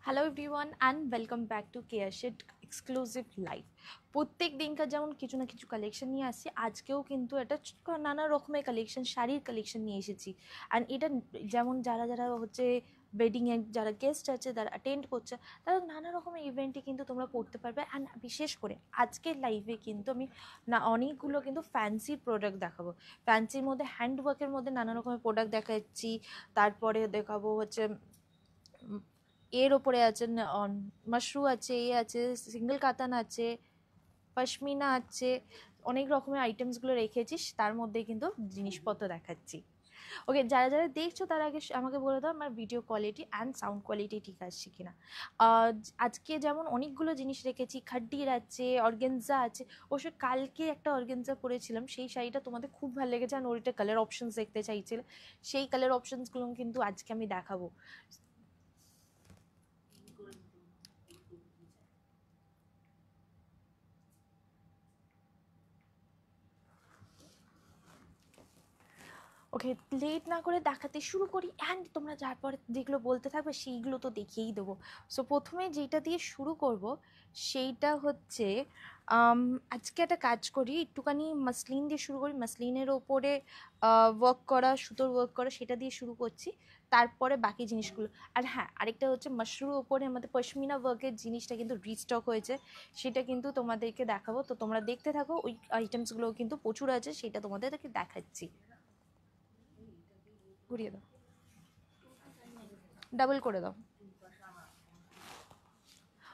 Hello everyone and welcome back to Careshed exclusive live. প্রত্যেক দিনকার যেমন কিছু না কিছু কালেকশন নিয়ে আসছি, আজকেও কিন্তু এটা নানা রকমের কালেকশন, শাড়ির কালেকশন নিয়ে এসেছি। অ্যান্ড এটা যেমন যারা যারা হচ্ছে ওয়েডিংয়ে যারা গেস্ট আছে, যারা অ্যাটেন্ড করছে, তারা নানা রকমের ইভেন্টে কিন্তু তোমরা পড়তে পারবে। অ্যান্ড বিশেষ করে আজকের লাইভে কিন্তু আমি অনেকগুলো কিন্তু ফ্যান্সির প্রোডাক্ট দেখাবো। ফ্যান্সির মধ্যে হ্যান্ডওয়ার্কের মধ্যে নানা রকমের প্রোডাক্ট দেখাচ্ছি। তারপরে দেখাবো হচ্ছে এর ওপরে আছে মাশরু আছে, এ আছে, সিঙ্গেল কাতান আছে, পশমিনা আছে, অনেক রকমের আইটেমসগুলো রেখেছিস, তার মধ্যে কিন্তু জিনিসপত্র দেখাচ্ছি। ওকে, যারা যারা দেখছো তারা আগে আমাকে বলে দাও আমার video quality and sound quality ঠিক আসছে কিনা। আজকে যেমন অনেকগুলো জিনিস রেখেছি, খাড্ডির আছে, অর্গেনজা আছে। অবশ্য কালকে একটা অর্গেনজা পরেছিলাম, সেই শাড়িটা তোমাদের খুব ভালো লেগেছে আর ওইটা কালার অপশনস দেখতে চাইছিল, সেই কালার অপশনসগুলো কিন্তু আজকে আমি দেখাবো। ওকে, লেট না করে দেখাতে শুরু করি অ্যান্ড তোমরা যার পরে যেগুলো বলতে থাকবে সেইগুলো তো দেখিয়েই দেবো। সো প্রথমে যেটা দিয়ে শুরু করব সেইটা হচ্ছে আজকে একটা কাজ করি, একটুখানি মাসলিন দিয়ে শুরু করি। মাসলিনের ওপরে ওয়ার্ক করা, সুতোর ওয়ার্ক করা, সেটা দিয়ে শুরু করছি, তারপরে বাকি জিনিসগুলো। আর হ্যাঁ, আরেকটা হচ্ছে মাশরুর ওপরে আমাদের পশমিনা ওয়ার্কের জিনিসটা কিন্তু রিস্টক হয়েছে, সেটা কিন্তু তোমাদেরকে দেখাবো। তো তোমরা দেখতে থাকো, ওই আইটেমসগুলো কিন্তু প্রচুর আছে, সেটা তোমাদেরকে দেখাচ্ছি। ঘুরিয়ে দাও, ডাবল করে দাও।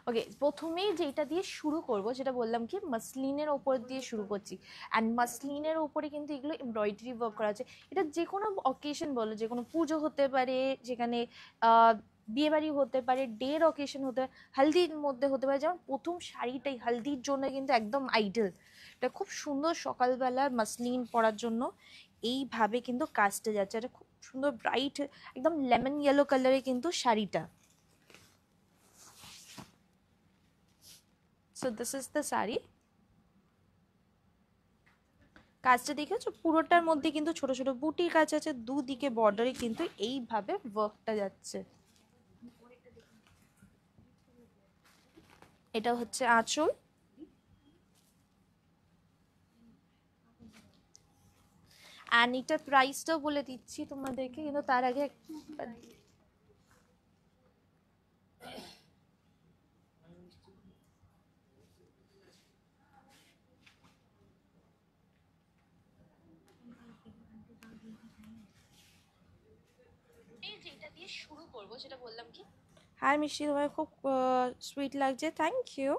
ওকে, প্রথমেই যেটা দিয়ে শুরু করব সেটা বললাম কি মাসলিনের ওপর দিয়ে শুরু করছি। অ্যান্ড মাসলিনের ওপরে কিন্তু এগুলো এমব্রয়ডারি ওয়ার্ক করা আছে। এটা যে কোনো অকেশন বলো, যে কোনো পুজো হতে পারে, যেখানে বিয়েবাড়ি হতে পারে, ডের অকেশন হতে পারে, হালদির মধ্যে হতে পারে। যেমন প্রথম শাড়িটাই হালদির জন্য কিন্তু একদম আইডল, এটা খুব সুন্দর সকালবেলার মাসলিন পরার জন্য এইভাবে কিন্তু কাজটা যাচ্ছে। এটা খুব সুন্দর ব্রাইট, একদম লেমন ইয়েলো কালারে কিন্তু শাড়িটা। So this is the sari. কাজটা দেখেছো, পুরোটার মধ্যে কিন্তু ছোট ছোট বুটির কাজ আছে, দুদিকে বর্ডারে কিন্তু এইভাবে ওয়ার্কটা যাচ্ছে। এটা হচ্ছে আঁচল। অ্যান্ড এটার প্রাইসটাও বলে দিচ্ছি তোমাদেরকে, কিন্তু তার আগে যেটা দিয়ে শুরু করবো সেটা বললাম কি, হ্যাঁ মিষ্টি, তোমার খুব সুইট লাগছে, থ্যাংক ইউ।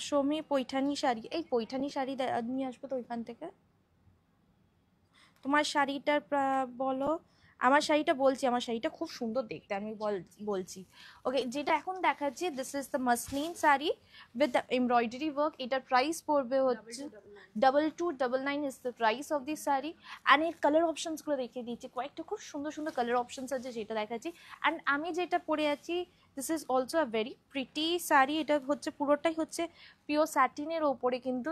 সৌমি পৈঠানি শাড়ি, এই পৈঠানি শাড়ি নিয়ে আসবো তো ওইখান থেকে। তোমার শাড়িটার বলো। আমার শাড়িটা বলছি, আমার শাড়িটা খুব সুন্দর দেখতে, আমি বলছি। ওকে, যেটা এখন দেখাচ্ছি, this is the muslin sari with the embroidery work. এটার প্রাইস পড়বে হচ্ছে 2299 is the price of this sari. And এর কালার অপশনসগুলো দেখিয়ে দিচ্ছি, কয়েকটা খুব সুন্দর সুন্দর কালার অপশনস আছে, সেটা দেখাচ্ছি। অ্যান্ড আমি যেটা পরে আছি, this is also a very pretty sari. এটা হচ্ছে পুরোটাই হচ্ছে পিওর স্যাটিনের ওপরে কিন্তু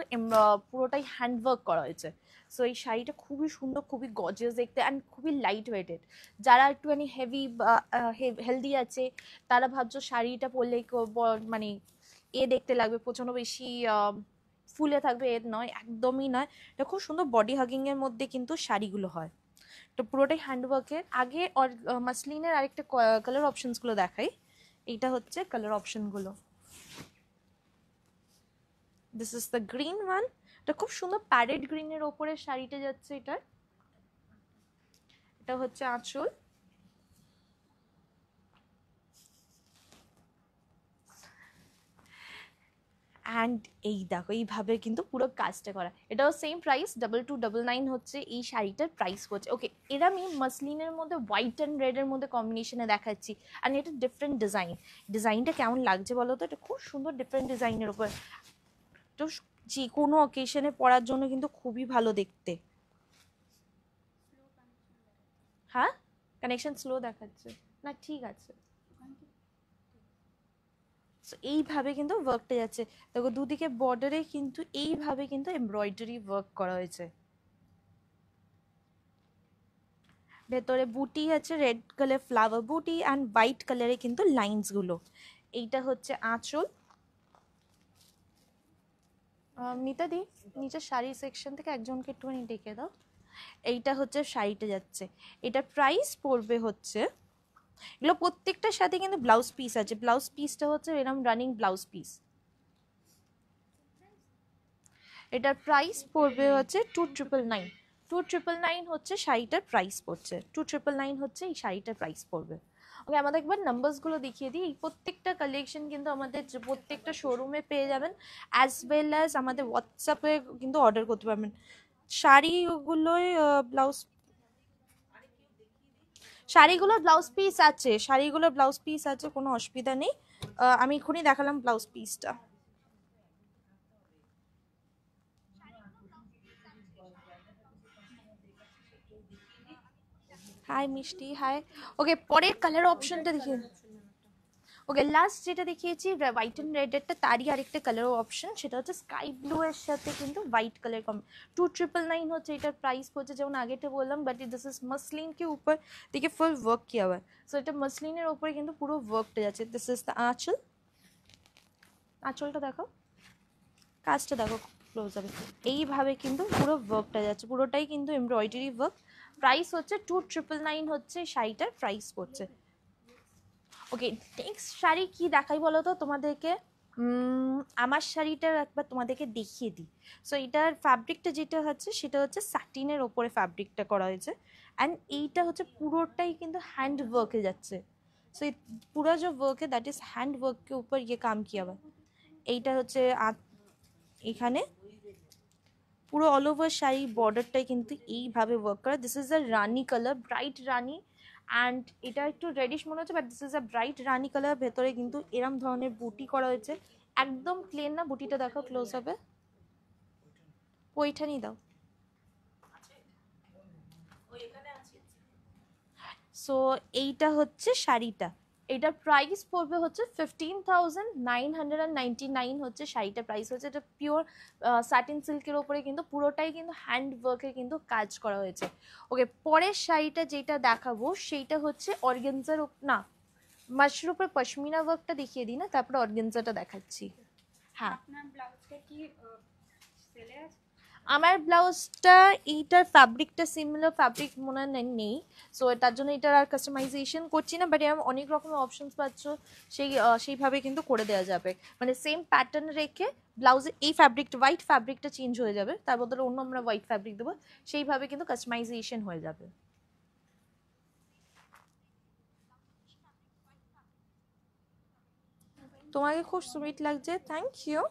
পুরোটাই হ্যান্ডওয়ার্ক করা হয়েছে। সো এই শাড়িটা খুবই সুন্দর, খুবই গর্জিয়াস দেখতে, অ্যান্ড খুবই লাইট ওয়েটেড। যারা একটুখানি হেভি বা হেলদি আছে, তারা ভাবছো শাড়িটা পরলে মানে দেখতে লাগবে, প্রচণ্ড বেশি ফুলে থাকবে, এর নয়, একদমই নয়। এটা খুব সুন্দর বডি হাগিং এর মধ্যে কিন্তু শাড়িগুলো হয়। তো পুরোটাই হ্যান্ডওয়ার্কের। আগে মাসলিনের আরেকটা কালার অপশনসগুলো দেখাই। এইটা হচ্ছে কালার অপশনগুলো। This is the green one. এটা খুব সুন্দর প্যারেড গ্রিনের ওপরে শাড়িটা যাচ্ছে এটার। এটা হচ্ছে আঁচল। অ্যান্ড এই দেখো, এইভাবে কিন্তু পুরো কাজটা করা। এটাও সেম প্রাইস, 2299 হচ্ছে এই শাড়িটার প্রাইস হচ্ছে। ওকে, এরা আমি মাসলিনের মধ্যে হোয়াইট অ্যান্ড রেডের মধ্যে কম্বিনেশনে দেখাচ্ছি। আর এটা ডিফারেন্ট ডিজাইন, ডিজাইনটা কেমন লাগছে বলো তো? এটা খুব সুন্দর ডিফারেন্ট ডিজাইনের উপর, তো যে কোনো অকেশনে পরার জন্য কিন্তু খুবই ভালো দেখতে। হ্যাঁ, কানেকশন স্লো দেখাচ্ছে না, ঠিক আছে। এইভাবে কিন্তু ওয়ার্কটা যাচ্ছে, দেখো দুদিকে বর্ডারে কিন্তু এইভাবে কিন্তু এমব্রয়ডারি ওয়ার্ক করা হয়েছে। ভেতরে বুটি আছে, রেড কালার ফ্লাওয়ার বুটি অ্যান্ড হোয়াইট কালারে কিন্তু লাইন্সগুলো। এইটা হচ্ছে আঁচল। মিতাদি নিচে শাড়ি সেকশন থেকে একজনকে একটুখানি ডেকে দাও। এইটা হচ্ছে শাড়িটা যাচ্ছে, এটা প্রাইস পড়বে হচ্ছে, এগুলো প্রত্যেকটার সাথে কিন্তু ব্লাউজ পিস আছে, ব্লাউজ পিসটা হচ্ছে এরকম রানিং ব্লাউজ পিস। এটার প্রাইস পড়বে হচ্ছে 2999। 2999 হচ্ছে শাড়িটার প্রাইস পড়ছে, 2999 হচ্ছে এই শাড়িটার প্রাইস পড়বে। ওকে, আমাদের একবার নাম্বারসগুলো দেখিয়ে দিই। এই প্রত্যেকটা কালেকশন কিন্তু আমাদের প্রত্যেকটা শোরুমে পেয়ে যাবেন, অ্যাজ ওয়েল অ্যাজ আমাদের হোয়াটসঅ্যাপে কিন্তু অর্ডার করতে পারবেন। শাড়িগুলোয় ব্লাউজ, শাড়িগুলোর ব্লাউজ পিস আছে, শাড়িগুলোর ব্লাউজ পিস আছে, কোনো অসুবিধা নেই। আমি এখনই দেখালাম ব্লাউজ পিসটা। হাই মিষ্টি, হাই। ওকে, পরের কালার অপশনটা দেখিয়ে, ওকে লাস্ট যেটা দেখিয়েছি হোয়াইট অ্যান্ড রেড একটা, তারই আরেকটা কালার অপশন, সেটা হচ্ছে স্কাই ব্লু এর সাথে কিন্তু হোয়াইট কালার কম। 2999 হচ্ছে এটার প্রাইস পড়ছে, যেমন আগেটা বললাম, বাট দিস ইজ মসলিন के ऊपर देखिए फुल वर्क किया हुआ है। सो এটা মসলিনের উপরে কিন্তু পুরো ওয়ার্কটা যাচ্ছে। দিস ইজ দ্য আঁচল, আঁচলটা দেখো, কাজটা দেখো ক্লোজ হবে, এইভাবে কিন্তু পুরো ওয়ার্কটা যাচ্ছে, পুরোটাই কিন্তু এমব্রয়ডারি ওয়ার্ক। প্রাইস হচ্ছে 2999 হচ্ছে শাড়িটার প্রাইস পড়ছে। ওকে, নেক্সট শাড়ি কি দেখাই বলো তো তোমাদেরকে। আমার শাড়িটার একবার তোমাদেরকে দেখিয়ে দিই। সো এটার ফ্যাব্রিকটা যেটা হচ্ছে সেটা হচ্ছে স্যাটিনের ওপরে ফ্যাব্রিকটা করা হয়েছে, অ্যান্ড এইটা হচ্ছে পুরোটাই কিন্তু হ্যান্ড ওয়ার্কে যাচ্ছে। সো पूरा जो वर्क है दैट इज हैंड वर्क के ऊपर ये काम किया हुआ है। এইটা হচ্ছে এখানে পুরো অল ওভার শাড়ি বর্ডারটাই কিন্তু এইভাবে ওয়ার্ক করা। This is a Rani colour, bright Rani, and এটা একটু রেডিশ মনে হচ্ছে, but this is a bright Rani colour. ভেতরে কিন্তু এরম ধরনের বুটি করা হয়েছে, একদম প্লেন না। বুটিটা দেখো ক্লোজ হবে, ওইখানেই দাও। সো এইটা হচ্ছে শাড়িটা, এটার প্রাইস পড়বে হচ্ছে 15,999 হচ্ছে শাড়িটার প্রাইস হচ্ছে। এটা পিওর স্যাটিন সিল্কের ওপরে কিন্তু পুরোটাই কিন্তু হ্যান্ড ওয়ার্কে কিন্তু কাজ করা হয়েছে। ওকে, পরের শাড়িটা যেটা দেখাবো সেইটা হচ্ছে অর্গেনজার, না মাশরুম উপরে পশমিনা ওয়ার্কটা দেখিয়ে দিই না, তারপরে অর্গেনজাটা দেখাচ্ছি। হ্যাঁ, আপনার ব্লাউজটা কি সেলে আছে? আমার ব্লাউজটা এইটার ফ্যাব্রিকটা সিমিলার ফ্যাব্রিক মনে হয় নেই, সো তার জন্য এটার আর কাস্টমাইজেশন করছি না, বাট এরকম অনেক রকমের অপশনস পাচ্ছ, সেইভাবে কিন্তু করে দেওয়া যাবে। মানে সেম প্যাটার্ন রেখে ব্লাউজে এই ফ্যাব্রিকটা, হোয়াইট ফ্যাব্রিকটা চেঞ্জ হয়ে যাবে, তার বদলে অন্য আমরা হোয়াইট ফ্যাব্রিক দেবো, সেইভাবে কিন্তু কাস্টমাইজেশন হয়ে যাবে। তোমাকে খুব সুইট লাগছে, থ্যাংক ইউ।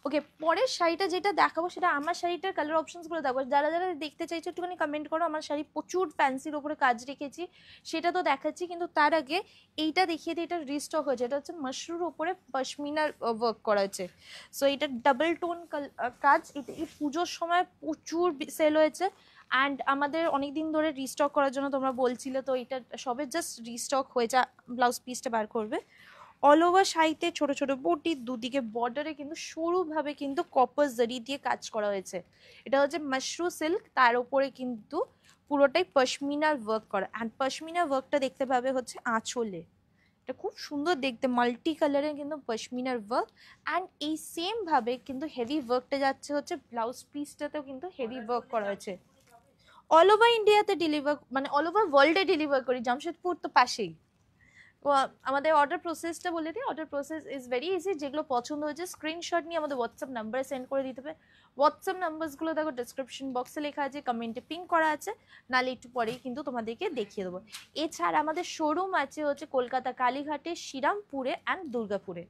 ওকে, পরের শাড়িটা যেটা দেখাবো সেটা আমার শাড়িটার কালার অপশনসগুলো দেখাবো। যারা যারা দেখতে চাইছো একটুখানি কমেন্ট করো। আমার শাড়ি প্রচুর ফ্যান্সির ওপরে কাজ রেখেছি, সেটা তো দেখাচ্ছি, কিন্তু তার আগে এইটা দেখিয়ে দিই। এটা রিস্টক হয়েছে, এটা হচ্ছে মাশরুর ওপরে পশমিনার ওয়ার্ক করা হয়েছে। সো এটা ডাবল টোন কাজ, এটা এই পুজোর সময় প্রচুর সেল হয়েছে, অ্যান্ড আমাদের অনেক দিন ধরে রিস্টক করার জন্য তোমরা বলছিলে, তো এটা সবে জাস্ট রিস্টক হয়েছে। ব্লাউজ পিসটা বার করবে, অল ওভার শাড়িতে ছোট ছোট বুটি, দুদিকে বর্ডারে কিন্তু সরুভাবে কিন্তু কপার জারি দিয়ে কাজ করা হয়েছে। এটা হচ্ছে মাশরু সিল্ক, তার উপরে কিন্তু পুরোটাই পশমিনার ওয়ার্ক করা, অ্যান্ড পশমিনার ওয়ার্কটা দেখতে পাবে হচ্ছে আঁচলে। এটা খুব সুন্দর দেখতে, মাল্টি কালারের কিন্তু পশমিনার ওয়ার্ক, অ্যান্ড এই সেম ভাবে কিন্তু হেভি ওয়ার্কটা যাচ্ছে হচ্ছে ব্লাউজ পিসটাতেও কিন্তু হেভি ওয়ার্ক করা হয়েছে। অল ওভার ইন্ডিয়াতে ডেলিভার, মানে অল ওভার ওয়ার্ল্ডে ডেলিভার করি, জামশেদপুর তো পাশেই। আমাদের অর্ডার প্রসেসটা বলে দিই। Order process is very easy, যেগুলো পছন্দ হয়েছে স্ক্রিনশট নিয়ে আমাদের হোয়াটসঅ্যাপ নাম্বারে সেন্ড করে দিতে হবে। হোয়াটসঅ্যাপ নাম্বারসগুলো দেখো ডিসক্রিপশন বক্সে লেখা আছে, কমেন্টে পিন করা আছে, নাহলে একটু পরেই কিন্তু তোমাদেরকে দেখিয়ে দেবো। এছাড়া আমাদের শোরুম আছে হচ্ছে কলকাতা কালীঘাটে, শ্রীরামপুরে অ্যান্ড দুর্গাপুরে।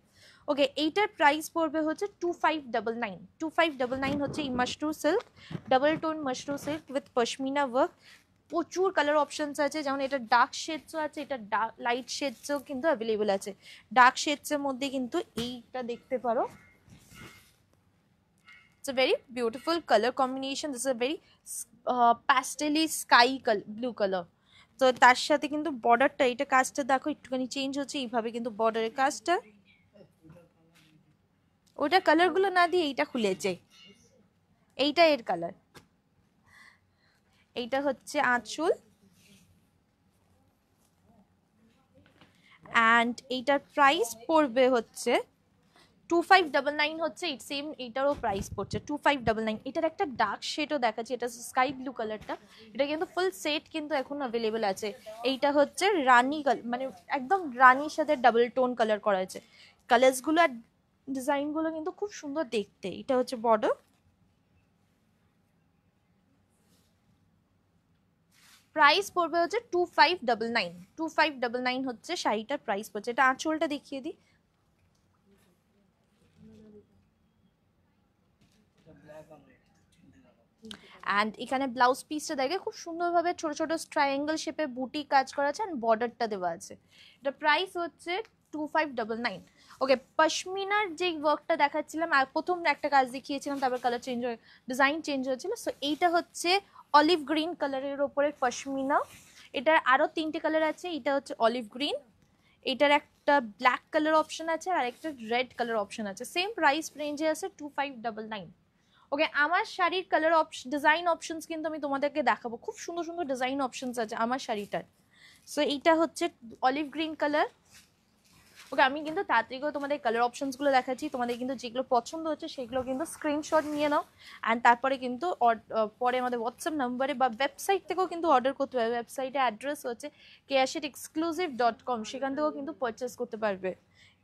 ওকে, এইটার প্রাইস পড়বে হচ্ছে 2599। 2599 হচ্ছে এই Mashru silk, double tone Mashru silk with pashmina work. প্রচুর কালার অপশনস আছে, যেমন এটা ডার্ক শেডসও আছে, এটা লাইট শেডসও কিন্তু অ্যাভেলেবেল আছে। ডার্ক শেডসের মধ্যে কিন্তু এইটা দেখতে পারো, it's a very beautiful colour combination. This is a very pastelly sky blue colour. তো তার সাথে কিন্তু বর্ডারটা, এটা কাজটা দেখো একটুখানি চেঞ্জ হচ্ছে, এইভাবে কিন্তু বর্ডারের কাজটা, ওটা কালারগুলো না দিয়ে এইটা খুলেছে, এইটা এর কালার। এইটা হচ্ছে আঁচল, অ্যান্ড এইটার প্রাইস পড়বে হচ্ছে 2599 হচ্ছে। সেম এইটারও প্রাইস পড়ছে 2599। এটার একটা ডার্ক শেডও দেখাচ্ছি, এটা স্কাই ব্লু কালারটা। এটা কিন্তু ফুল সেট কিন্তু এখন অ্যাভেলেবেল আছে। এইটা হচ্ছে রানি মানে একদম রানির সাথে ডাবল টোন কালার করা আছে। কালার্সগুলো আর ডিজাইনগুলো কিন্তু খুব সুন্দর দেখতে। এটা হচ্ছে বর্ডার। প্রাইস পড়বে হচ্ছে 2599। 2599 হচ্ছে শাড়িটার প্রাইস পড়ছে। এটা আঁচলটা দেখিয়ে দিই। অ্যান্ড এখানে ব্লাউজ পিসটা দেখে খুব সুন্দরভাবে ছোট ছোট ট্রায়াঙ্গেল শেপে বুটি কাজ করা আছে, অ্যান্ড বর্ডারটা দেওয়া আছে। এটা প্রাইস হচ্ছে 2599। ওকে, পশমিনার যে ওয়ার্কটা দেখাচ্ছিলাম আর প্রথম একটা কাজ দেখিয়েছিলাম, তারপর কালার চেঞ্জ হয়ে ডিজাইন চেঞ্জ হয়েছিল। সো এইটা হচ্ছে অলিভ গ্রিন কালারের ওপরে পশমিনা। এটার আরও 3টে কালার আছে। এটা হচ্ছে অলিভ গ্রিন, এটার একটা ব্ল্যাক কালার অপশন আছে আর একটা রেড কালার অপশন আছে। সেম প্রাইস রেঞ্জে আছে 2599। ওকে, আমার শাড়ির কালার ডিজাইন অপশনস কিন্তু আমি তোমাদেরকে দেখাবো। খুব সুন্দর সুন্দর ডিজাইন অপশনস আছে আমার শাড়িটার। সো এইটা হচ্ছে অলিভ গ্রিন কালার। ওকে, আমি কিন্তু তাড়াতাড়ি করে তোমাদের কালার অপশনসগুলো দেখাচ্ছি। তোমাদের কিন্তু যেগুলো পছন্দ হচ্ছে সেগুলো কিন্তু স্ক্রিনশট নিয়ে নাও, অ্যান্ড তারপরে কিন্তু পরে আমাদের হোয়াটসঅ্যাপ নাম্বারে বা ওয়েবসাইট থেকেও কিন্তু অর্ডার করতে পারবে। ওয়েবসাইটের অ্যাড্রেস হচ্ছে keashitexclusive.com, সেখান থেকেও কিন্তু পারচেস করতে পারবে।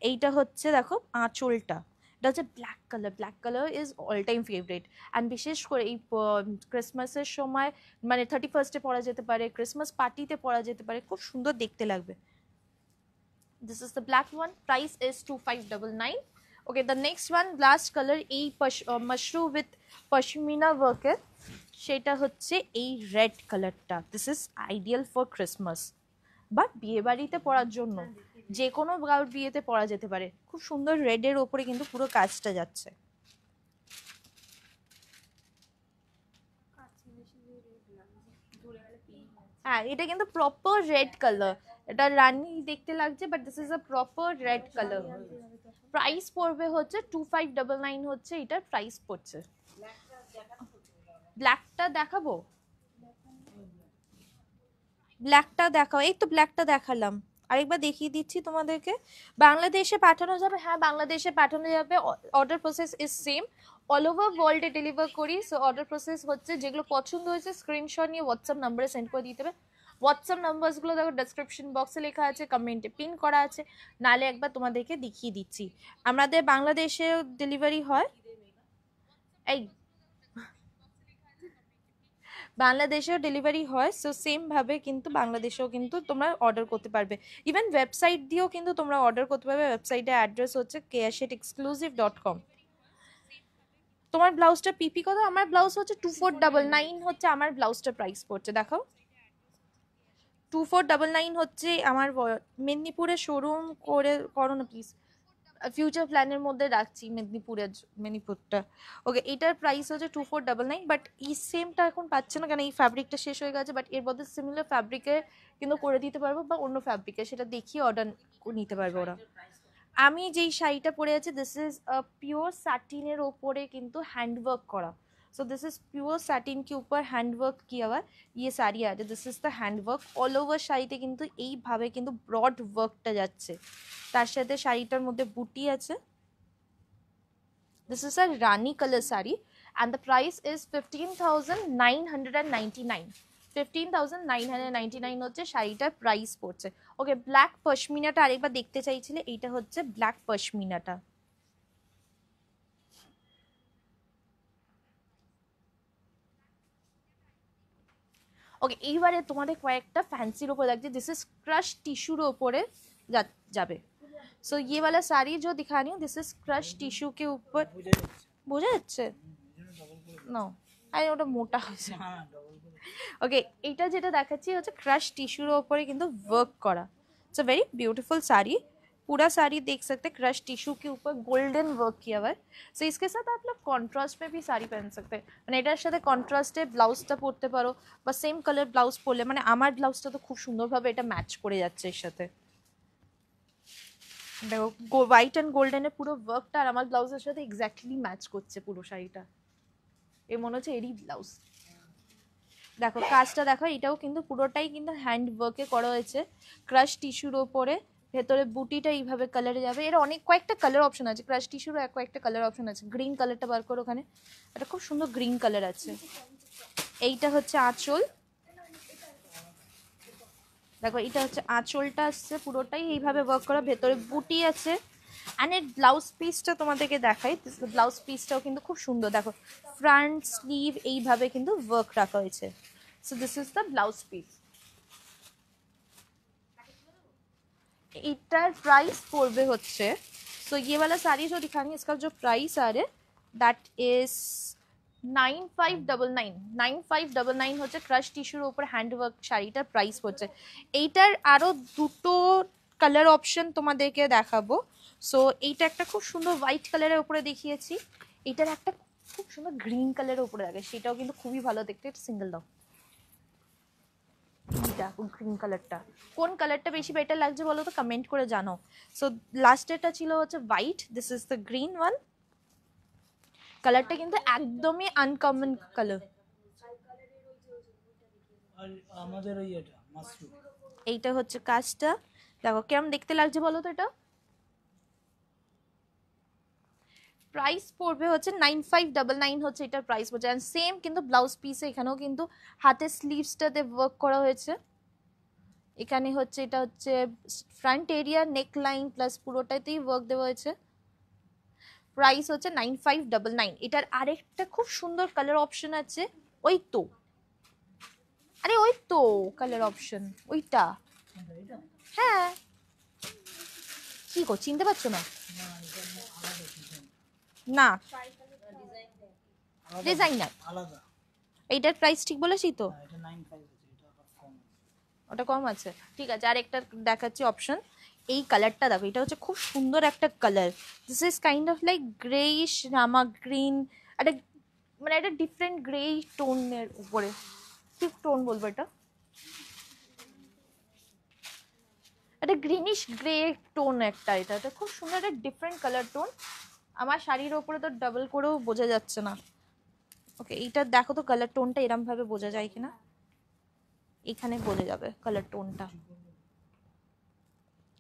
এইটা হচ্ছে দেখো আঁচলটা, এটা হচ্ছে black colour. Black colour is all time favourite, and বিশেষ করে এই ক্রিসমাসের সময় মানে 31স্টে পরা যেতে পারে, ক্রিসমাস পার্টিতে পরা যেতে পারে, খুব সুন্দর দেখতে লাগবে। This is the black one. Price is 2599. Okay, the next one, last color, এই mushroom with pashmina work এর, সেটা হচ্ছে এই রেড কালারটা। This is ideal for Christmas বা বিয়ে বাড়িতে পরার জন্য, যে কোনো বিয়েতে পরা যেতে পারে। খুব সুন্দর রেডের ওপরে কিন্তু পুরো কাজটা যাচ্ছে। হ্যাঁ, এটা কিন্তু প্রপার রেড কালার। এটা রানি দেখতে লাগছে, but this is a proper red colour. Price পড়বে হচ্ছে 2599 হচ্ছে এটার প্রাইস পড়ছে। ব্ল্যাকটা দেখাবো? ব্ল্যাকটা দেখাও। এই তো ব্ল্যাকটা দেখালাম, আরেকবার দেখিয়ে দিচ্ছি তোমাদেরকে। বাংলাদেশে পাঠানো যাবে? হ্যাঁ, বাংলাদেশে পাঠানো যাবে। Order process is same, all over ওয়ার্ল্ডে ডেলিভার করি। সো অর্ডার প্রসেস হচ্ছে যেগুলো পছন্দ হয়েছে স্ক্রিনশট নিয়ে হোয়াটসঅ্যাপ নাম্বারে সেন্ড করে দিতে হবে। হোয়াটসঅ্যাপ নাম্বারসগুলো দেখো ডেসক্রিপশন বক্সে লেখা আছে, কমেন্টে পিন করা আছে, নালে একবার তোমাদেরকে দেখিয়ে দিচ্ছি। আমাদের বাংলাদেশেও ডেলিভারি হয়। এই বাংলাদেশেও ডেলিভারি হয়। সো সেমভাবে কিন্তু বাংলাদেশেও কিন্তু তোমরা অর্ডার করতে পারবে। ইভেন ওয়েবসাইট দিয়েও কিন্তু তোমরা অর্ডার করতে পারবে। ওয়েবসাইটের অ্যাড্রেস হচ্ছে keashitexclusive.com। তোমার ব্লাউজটা পিপি কত? আমার ব্লাউজ হচ্ছে 2499 হচ্ছে আমার ব্লাউজটা প্রাইস পড়ছে। দেখো 2499 হচ্ছে আমার। মেদিনীপুরে শোরুম করে করো না প্লিজ, ফিউচার প্ল্যানের মধ্যে রাখছি মেদিনীপুরটা। ওকে, এটার প্রাইস হচ্ছে 2499। বাট এই সেমটা এখন পাচ্ছে না, কারণ এই ফ্যাব্রিকটা শেষ হয়ে গেছে। বাট এর মধ্যে সিমিলার ফ্যাব্রিকে কিন্তু করে দিতে পারবো, বা অন্য ফ্যাব্রিকে, সেটা দেখিয়ে অর্ডার নিতে পারবে ওরা। আমি যেই শাড়িটা পরে আছি, দিস ইজ পিওর স্যাটিনের ওপরে কিন্তু হ্যান্ডওয়ার্ক করা। So this is pure satin के ऊपर हैंडवर्क किया हुआ ये শাড়ি আছে। This is the handwork. All over শাড়িতে কিন্তু এইভাবে কিন্তু ব্রড ওয়ার্কটা যাচ্ছে, তার সাথে শাড়িটার মধ্যে বুটি আছে। This is a Rani colour sari, and the price is 15,999। 15,999 হচ্ছে শাড়িটার প্রাইস পড়ছে। ওকে, ব্ল্যাক পশমিনাটা আরেকবার দেখতে চাইছিলে, এইটা হচ্ছে ব্ল্যাক পশমিনাটা। ওকে, এইবারে তোমাদের কয়েকটা ফ্যান্সির ওপর লাগছে। दिस इज क्रश टिश्यूर ওপরে যাবে। सो ये वाला साड़ी जो दिखा रही हूँ, दिस इज क्रश टिश्यू के ऊपर। বোঝা যাচ্ছে না? আরে ওটা মোটা হয়েছে। ওকে, এটা যেটা দেখাচ্ছি হচ্ছে क्रश टिश्यूर ওপরে কিন্তু वर्क करा। It's a very beautiful sari. पूरा साड़ी देख सकते हैं क्रश टिश्यू के ऊपर गोल्डन वर्क किया हुआ है। सो इसके साथ आप लोग कॉन्ट्रास्ट में भी साड़ी पहन सकते हैं, মানে এটার সাথে কন্ট্রাস্টে ব্লাউজটা পরতে পারো, বা সেম কালার ব্লাউজ পরলে, মানে আমার ব্লাউজটা তো খুব সুন্দরভাবে এটা ম্যাচ করে যাচ্ছে এর সাথে। দেখো হোয়াইট অ্যান্ড গোল্ডেনের পুরো ওয়ার্কটা আর আমার ব্লাউজের সাথে এক্স্যাক্টলি ম্যাচ করছে পুরো শাড়িটা। এ মনে হচ্ছে এরই ব্লাউজ। দেখো কাজটা দেখো, এটাও কিন্তু পুরোটাই কিন্তু হ্যান্ড ওয়ার্কে করা হয়েছে। ক্রাশ টিস্যুর ওপরে ভেতরে বুটিটা এইভাবে কালারে যাবে। এর অনেক কয়েকটা কালার অপশন আছে, ক্রাশ টিস্যুরও কয়েকটা কালার অপশন আছে। গ্রিন কালারটা বার করো, ওখানে এটা খুব সুন্দর গ্রিন কালার আছে। এইটা হচ্ছে আঁচল, দেখো এটা হচ্ছে আঁচলটা আসছে পুরোটাই এইভাবে ওয়ার্ক করা, ভেতরে বুটি আছে। অ্যান্ড এর ব্লাউজ পিসটা তোমাদেরকে দেখাই, ব্লাউজ পিসটাও কিন্তু খুব সুন্দর, দেখো ফ্রন্ট স্লিভ এইভাবে কিন্তু ওয়ার্ক রাখা হয়েছে। So this is the blouse piece. इटार प्राइस पड़े होच्छे, सो ये वाला साड़ी जो दिखानी है इसका जो प्राइस आ रहा है दैट इज 9599 9599 হচ্ছে ক্রাশ টিস্যুর উপর হ্যান্ডওয়ার্ক শাড়িটার প্রাইস হচ্ছে। এইটার আরো দুটো কালার অপশন তোমাদেরকে দেখাবো। সো এইটা একটা খুব সুন্দর হোয়াইট কালারের উপরে দেখিয়েছি, এইটার একটা খুব সুন্দর গ্রিন কালারের উপরে দেখে, সেটাও কিন্তু খুবই ভালো দেখতে। এটা সিঙ্গেল দাও, গ্রিন কালারটা কোন কালারটা বেশি বেটার লাগছে বলো তো, কমেন্ট করে জানো। সো লাস্টেরটা ছিল হচ্ছে white, this is the green one. কালারটা কিন্তু একদমই আনকমন কালার। আর আমাদের ওই এটা মাশরুম, এইটা হচ্ছে কাজটা, দেখো কেমন দেখতে লাগছে বলো তো। এটা প্রাইস পড়বে হচ্ছে 9599 হচ্ছে এটার প্রাইস পড়ছে। এন্ড সেম কিন্তু ব্লাউজ পিসে এখানেও কিন্তু হাতের স্লিভসটাতে ওয়ার্ক করা হয়েছে। এখানে হচ্ছে এটা হচ্ছে ফ্রন্ট এরিয়া, নেক লাইন প্লাস পুরোটাতেই ওয়ার্ক দেওয়া হয়েছে। প্রাইস হচ্ছে 9599। এটার আরেকটা খুব সুন্দর কালার অপশন আছে, ওই তো, আরে ওই তো কালার অপশন ওইটা, হ্যাঁ কি গো চিনতে পারছো না? না ডিজাইনার আলাদা। এইটার প্রাইস ঠিক বলেছি তো? এটা 95 আছে, এটা আবার কম আছে। ওটা কম আছে, ঠিক আছে। আর একটা দেখাচ্ছি অপশন, এই কালারটা দেখো, এটা হচ্ছে খুব সুন্দর একটা colour. This is kind of like greyish Rama green, একটা মানে একটা ডিফারেন্ট গ্রে টোনের উপরে, ঠিক টোন বলবো এটা, একটা গ্রিনিশ গ্রে টোন একটা। এটা খুব সুন্দর একটা ডিফারেন্ট কালার টোন। আমার শাড়ির ওপরে তো ডাবল করেও বোঝা যাচ্ছে না। ওকে এইটা দেখো তো কালার টোনটা এরম ভাবে বোঝা যায় কিনা, এখানে বোঝা যাবে কালার টোনটা।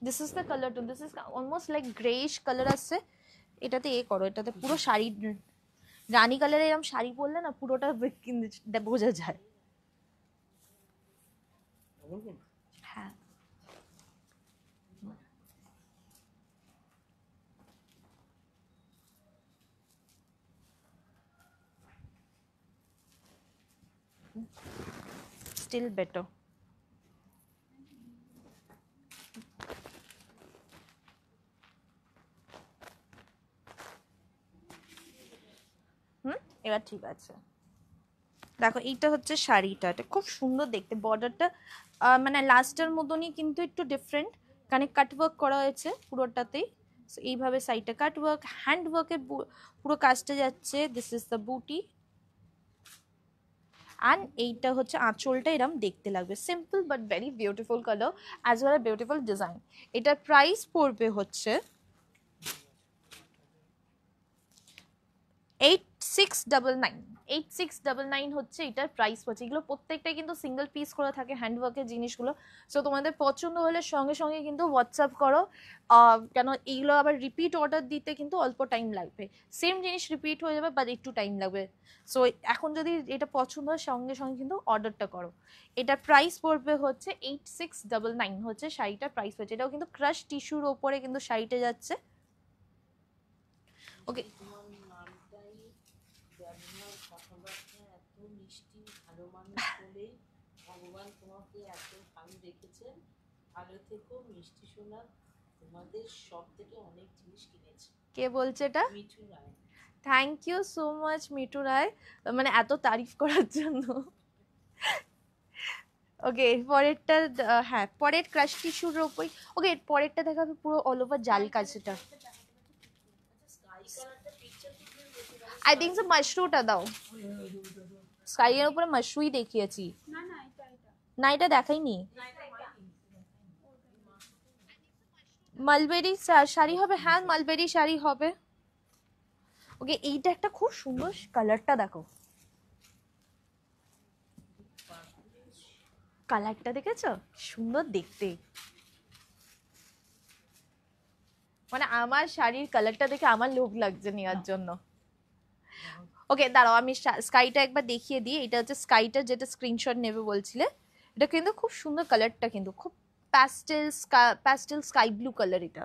This is the colour tone, this is almost like greyish colour আসছে। এটাতে এ করো, এটাতে পুরো শাড়ি রানী কালারের এরকম শাড়ি পরলে না পুরোটা বোঝা যায়। হ্যাঁ still better. এবার ঠিক আছে, দেখো এইটা হচ্ছে শাড়িটা, এটা খুব সুন্দর দেখতে। বর্ডারটা মানে লাস্টের মতনই কিন্তু একটু ডিফারেন্ট, কানে কাটওয়ার্ক করা হয়েছে পুরোটাতেই। এইভাবে সাইডটা কাটওয়ার্ক, হ্যান্ড ওয়ার্কের পুরো কাজটা যাচ্ছে। দিস ইজ দ্য বুটি। অ্যান্ড এইটা হচ্ছে আঁচলটা, এরম দেখতে লাগবে, simple but very beautiful colour as well a beautiful design. এটার প্রাইস পড়বে হচ্ছে 8699। 8699 হচ্ছে এটার প্রাইস পড়ছে। এগুলো প্রত্যেকটাই কিন্তু সিঙ্গেল পিস করে থাকে হ্যান্ডওয়ার্কের জিনিসগুলো। সো তোমাদের পছন্দ হলে সঙ্গে সঙ্গে কিন্তু হোয়াটসঅ্যাপ করো, কেন এইগুলো আবার রিপিট অর্ডার দিতে কিন্তু অল্প টাইম লাগবে। সেম জিনিস রিপিট হয়ে যাবে বাট একটু টাইম লাগবে। সো এখন যদি এটা পছন্দ হয় সঙ্গে সঙ্গে কিন্তু অর্ডারটা করো। এটার প্রাইস পড়বে হচ্ছে 8699 হচ্ছে শাড়িটার প্রাইস হচ্ছে। এটাও কিন্তু ক্রাশ টিস্যুর ওপরে কিন্তু শাড়িটা যাচ্ছে। ওকে ভগবান তোমাকে এত ভালো রেখেছেন, ভালো থেকো, মিষ্টি শোনা, তোমাদের সব থেকে অনেক জিনিস কিনেছি। কে বলছে এটা? Mithu Ray. Thank you so much Mithu Ray, মানে এত তারিফ করার জন্য। ওকে পরেরটা, হ্যাঁ পরের ক্রাশ টিস্যুর ওপর। ওকে পরেরটা দেখাবে পুরো অল ওভার জাল কাজটা। আই থিঙ্ক সো মাশরুটা দাও, স্কাই এর উপরে মাশরুই দেখিয়েছি না না এটা এটা না, এটা দেখাইনি। মালবেরি শাড়ি হবে, হ্যাঁ মালবেরি শাড়ি হবে। ওকে এইটা একটা খুব সুন্দর কালারটা দেখো, কালারটা দেখেছো সুন্দর দেখতে। মানে আমার শাড়ির কালারটা দেখে আমার লোভ লাগছে নেওয়ার জন্য। ওকে দাঁড়াও, আমি স্কাইটা একবার দেখিয়ে দিই। এটা হচ্ছে স্কাইটা, যেটা স্ক্রিনশট নেবে বলছিলে। এটা কিন্তু খুব সুন্দর, কালারটা কিন্তু খুব প্যাস্টেল স্কাই ব্লু কালার। এটা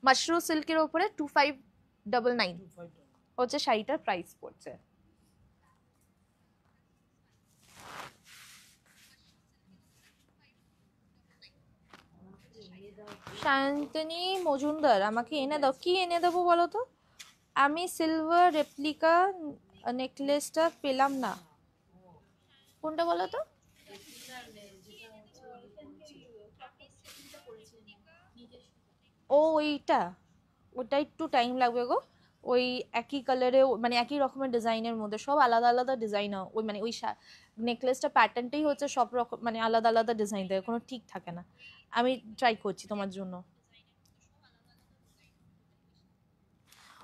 মাশরু সিল্কের ওপরে 2599 25 হচ্ছে শাড়িটার প্রাইস পড়ছে। শান্তনী মজুমদার, আমাকে এনে দাও। কি এনে দেবো বলো তো? আমি সিলভার রেপ্লিকা নেকলেসটা পেলাম না। কোনটা বলো তো? ও ওইটা, ওটা একটু টাইম লাগবে গো। ওই একই কালারে, মানে একই রকমের ডিজাইনের মধ্যে সব আলাদা আলাদা ডিজাইন। ওই মানে ওই নেকলেসটা প্যাটার্নটাই হচ্ছে সব রকম, মানে আলাদা আলাদা ডিজাইন দেয়, কোনো ঠিক থাকে না। আমি ট্রাই করছি তোমার জন্য।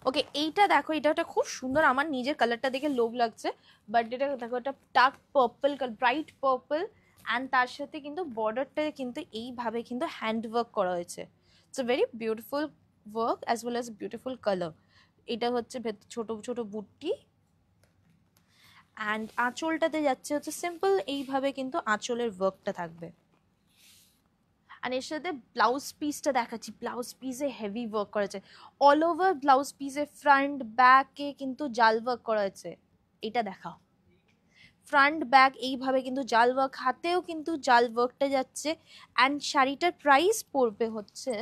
ওকে এইটা দেখো, এটা একটা খুব সুন্দর, আমার নিজের কালারটা দেখে লোভ লাগছে। বাট এটা দেখো, এটা dark purple, bright purple, and তার সাথে কিন্তু বর্ডারটা কিন্তু এইভাবে কিন্তু হ্যান্ড ওয়ার্ক করা হয়েছে। It's a very beautiful work as well as beautiful colour. এটা হচ্ছে ছোট ছোট বুটটি, অ্যান্ড আঁচলটাতে যাচ্ছে হচ্ছে সিম্পল এইভাবে কিন্তু আঁচলের ওয়ার্কটা থাকবে। আর এর সাথে ব্লাউজ পিসটা দেখাচ্ছি। ব্লাউজ পিসে হেভি ওয়ার্ক করা আছে, অল ওভার ব্লাউজ পিসে ফ্রন্ট ব্যাকে কিন্তু জাল ওয়ার্ক করা আছে। এটা দেখাও, ফ্রন্ট ব্যাক এইভাবে কিন্তু জাল ওয়ার্ক, হাতেও কিন্তু জাল ওয়ার্কটা যাচ্ছে। অ্যান্ড শাড়িটার প্রাইস পড়বে হচ্ছে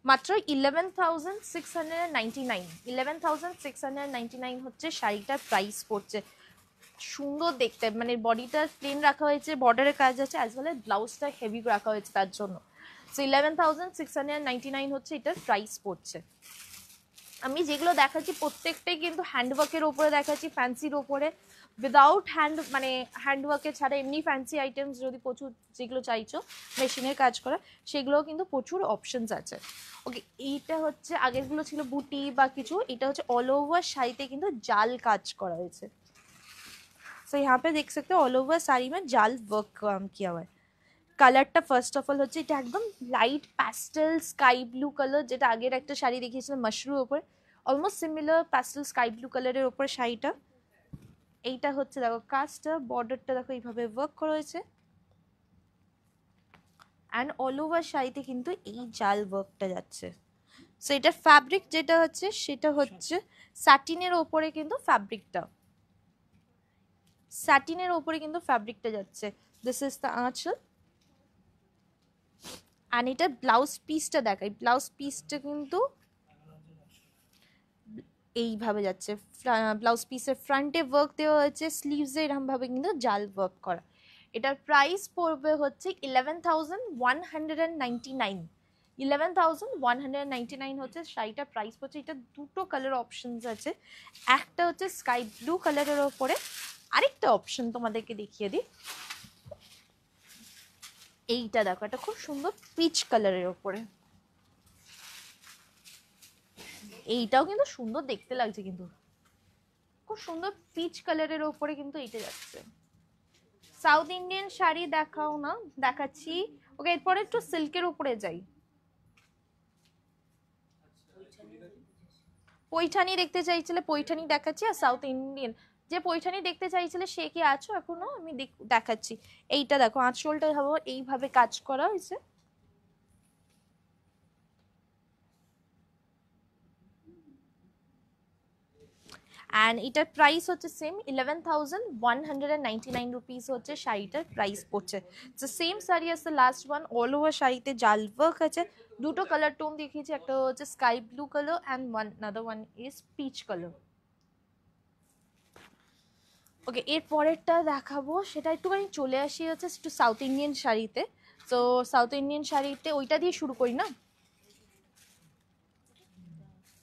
মাত্র 11,699। 11,699 হচ্ছে শাড়িটার প্রাইস পড়ছে। সুন্দর দেখতে, মানে বডিটা প্লেন রাখা হয়েছে, বর্ডারের কাজ আছে, অ্যাজ ওয়েল এজ ব্লাউজটা হেভি রাখা হয়েছে তার জন্য। সো 11,699 হচ্ছে এটার প্রাইস পড়ছে। আমি যেগুলো দেখাচ্ছি প্রত্যেকটাই কিন্তু হ্যান্ডওয়ার্কের ওপরে দেখাচ্ছি, ফ্যান্সির ওপরে, উইদাউট মানে হ্যান্ডওয়ার্কের ছাড়া এমনি ফ্যান্সি আইটেমস যদি প্রচুর যেগুলো চাইছো মেশিনের কাজ করা, সেগুলোও কিন্তু প্রচুর অপশনস আছে। ওকে এইটা হচ্ছে, আগেরগুলো ছিল বুটি বা কিছু, এটা হচ্ছে অল ওভার শাড়িতে কিন্তু জাল কাজ করা হয়েছে। सो यहाँ पे देख सकते हो ऑल ओवर साड़ी में जाल वर्क काम किया हुआ है। কালারটা ফার্স্ট অফ অল হচ্ছে, এটা একদম light pastel sky blue colour, যেটা আগের একটা শাড়ি দেখিয়েছিলাম মাশরুর ওপরে, almost similar pastel sky blue কালারের ওপরে শাড়িটা। এইটা হচ্ছে দেখো কাজটা, বর্ডারটা দেখো এইভাবে ওয়ার্ক করা হয়েছে, অ্যান্ড অল ওভার শাড়িতে কিন্তু এই জাল ওয়ার্কটা যাচ্ছে। সো এটার ফ্যাব্রিক যেটা হচ্ছে সেটা হচ্ছে স্যাটিনের ওপরে কিন্তু ফ্যাব্রিকটা, স্যাটিনের ওপরে কিন্তু ফ্যাব্রিকটা যাচ্ছে। দিস ইজ দ্য আঁচল, অ্যান্ড এটা ব্লাউজ পিসটা দেখাই। ব্লাউজ পিসটা কিন্তু এইভাবে যাচ্ছে, ব্লাউজ পিসের ফ্রন্টে ওয়ার্ক দেওয়া হয়েছে, স্লিভসে এরকমভাবে কিন্তু জাল ওয়ার্ক করা। এটার প্রাইস পড়বে হচ্ছে 11,199। 11,199 হচ্ছে শাড়িটার প্রাইস পড়ছে। এটা দুটো কালার অপশনস আছে, একটা হচ্ছে স্কাই ব্লু কালারের ওপরে, আরেকটা অপশন তোমাদেরকে দেখিয়ে দিই। এইটা দেখো, এটা খুব সুন্দর পিচ কালারের ওপরে, এইটাও কিন্তু সুন্দর দেখতে লাগছে, কিন্তু খুব সুন্দর পিচ কালারের ওপরে কিন্তু এইটা যাচ্ছে। সাউথ ইন্ডিয়ান শাড়ি দেখাও না, দেখাচ্ছি। ওকে এরপরে একটু সিল্কের উপরে যাই। পৈঠানি দেখতে চাইছিলে, পৈঠানি দেখাচ্ছি। আর সাউথ ইন্ডিয়ান যে পৈঠানি দেখতে চাইছিলে সে কি আছো এখনো? আমি দেখাচ্ছি। এইটা দেখো, আঁচলটা ভাবো এইভাবে কাজ করা হয়েছে, অ্যান্ড এটার প্রাইস হচ্ছে সেম 11,199 রুপিস হচ্ছে শাড়িটার প্রাইস পড়ছে। তো সেম শাড়ি আছে লাস্ট ওয়ান, অল ওভার শাড়িতে জাল ওয়ার্ক আছে। দুটো কালার টোন দেখিয়েছি, একটা হচ্ছে sky blue colour and another one is peach colour. Okay এর পরেরটা দেখাবো, সেটা একটুখানি চলে আসি হচ্ছে একটু সাউথ ইন্ডিয়ান শাড়িতে। তো সাউথ ইন্ডিয়ান শাড়িতে ওইটা দিয়ে শুরু করি না?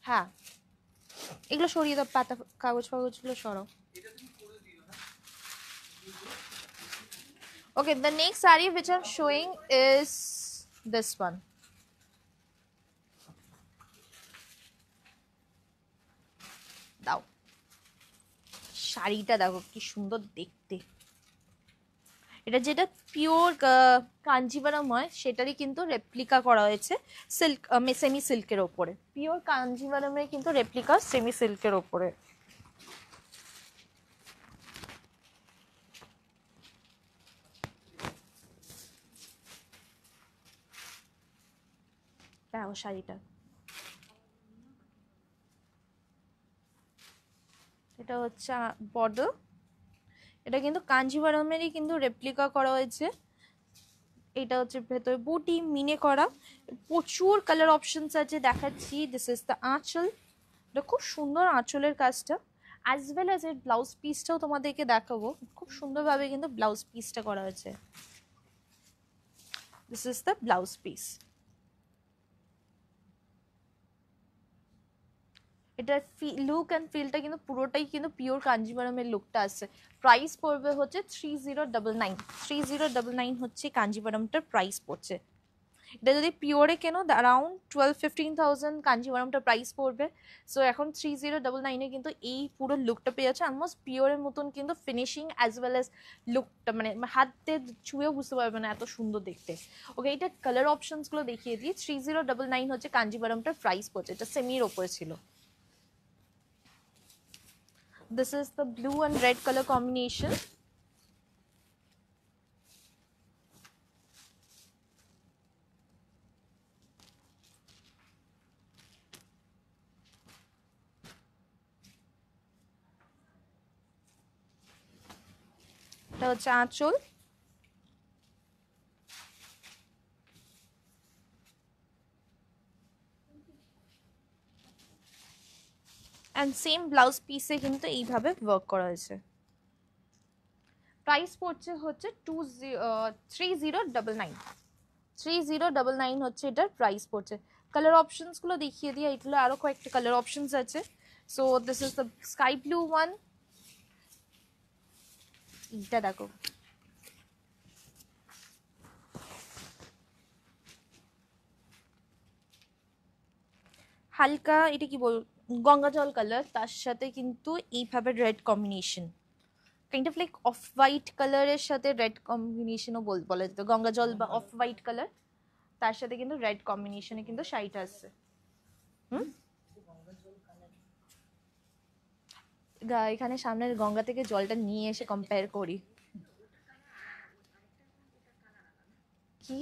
হ্যাঁ এগুলো সরিয়ে দাও, পাতা কাগজ ফাগজগুলো সরাও। Okay, the next saree which I'm showing is this one. দাও, শাড়িটা দেখো কি সুন্দর দেখতে। এটা যেটা পিওর কাঞ্জিভারাম হয় সেটারই কিন্তু রেপ্লিকা করা হয়েছে সিল্ক, সেমি সিল্কের ওপরে। পিওর কাঞ্জিভারামের কিন্তু রেপ্লিকা সেমি সিল্কের ওপরে। দেখো শাড়িটা, এটা হচ্ছে বর্ডার। এটা কিন্তু কাঞ্জিভারামেরই কিন্তু রেপ্লিকা করা হয়েছে। এটা হচ্ছে ভেতরে বুটি মিনে করা, প্রচুর কালার অপশনস আছে দেখাচ্ছি। দিস ইজ দ্য আঁচল, এটা খুব সুন্দর আঁচলের কাজটা, অ্যাজ ওয়েল অ্যাজ এর ব্লাউজ পিসটাও তোমাদেরকে দেখাবো। খুব সুন্দরভাবে কিন্তু ব্লাউজ পিসটা করা হয়েছে। This is the blouse piece. এটার লুক অ্যান্ড ফিলটা কিন্তু পুরোটাই কিন্তু পিওর কাঞ্জিভারামের লুকটা আসছে। প্রাইস পড়বে হচ্ছে 3099। 3099 হচ্ছে কাঞ্জিভারামটার প্রাইস পড়ছে। এটা যদি পিওরে কেনো অ্যারাউন্ড 12-15,000 কাঞ্জিভারামটা প্রাইস পড়বে। সো এখন 3099-এ কিন্তু এই পুরো লুকটা পেয়ে যাচ্ছে। অলমোস্ট পিওরের মতন কিন্তু ফিনিশিং অ্যাজ ওয়েল অ্যাজ লুকটা, মানে হাতে ছুঁয়েও বুঝতে পারবে না এত সুন্দর দেখতে। ওকে, এটা কালার অপশনসগুলো দেখিয়ে দিই। 3099 হচ্ছে কাঞ্জিভারামটার প্রাইস পড়ছে। এটা সেমির ওপরে ছিল। This is the blue and red color combination. এটা হচ্ছে আঁচল। অ্যান্ড সেম ব্লাউজ পিসে কিন্তু এইভাবে ওয়ার্ক করা হয়েছে। প্রাইস পড়ছে হচ্ছে 3099। 3099 হচ্ছে এটার প্রাইস পড়ছে। কালার অপশনসগুলো দেখিয়ে দিই, এগুলো আরও কয়েকটা কালার অপশনস আছে। So this is the sky blue one. এইটা দেখো, হালকা এটা কি বল, গঙ্গা জল কালার, তার সাথে কিন্তু এইভাবে red combination, kind of like off white কালারের সাথে রেড কম্বিনেশনও বলা যেত। গঙ্গা জল বা অফ হোয়াইট কালার, তার সাথে কিন্তু রেড কম্বিনেশনে কিন্তু শাড়িটা আসছে। এখানে সামনের গঙ্গা থেকে জলটা নিয়ে এসে কম্পেয়ার করি। কি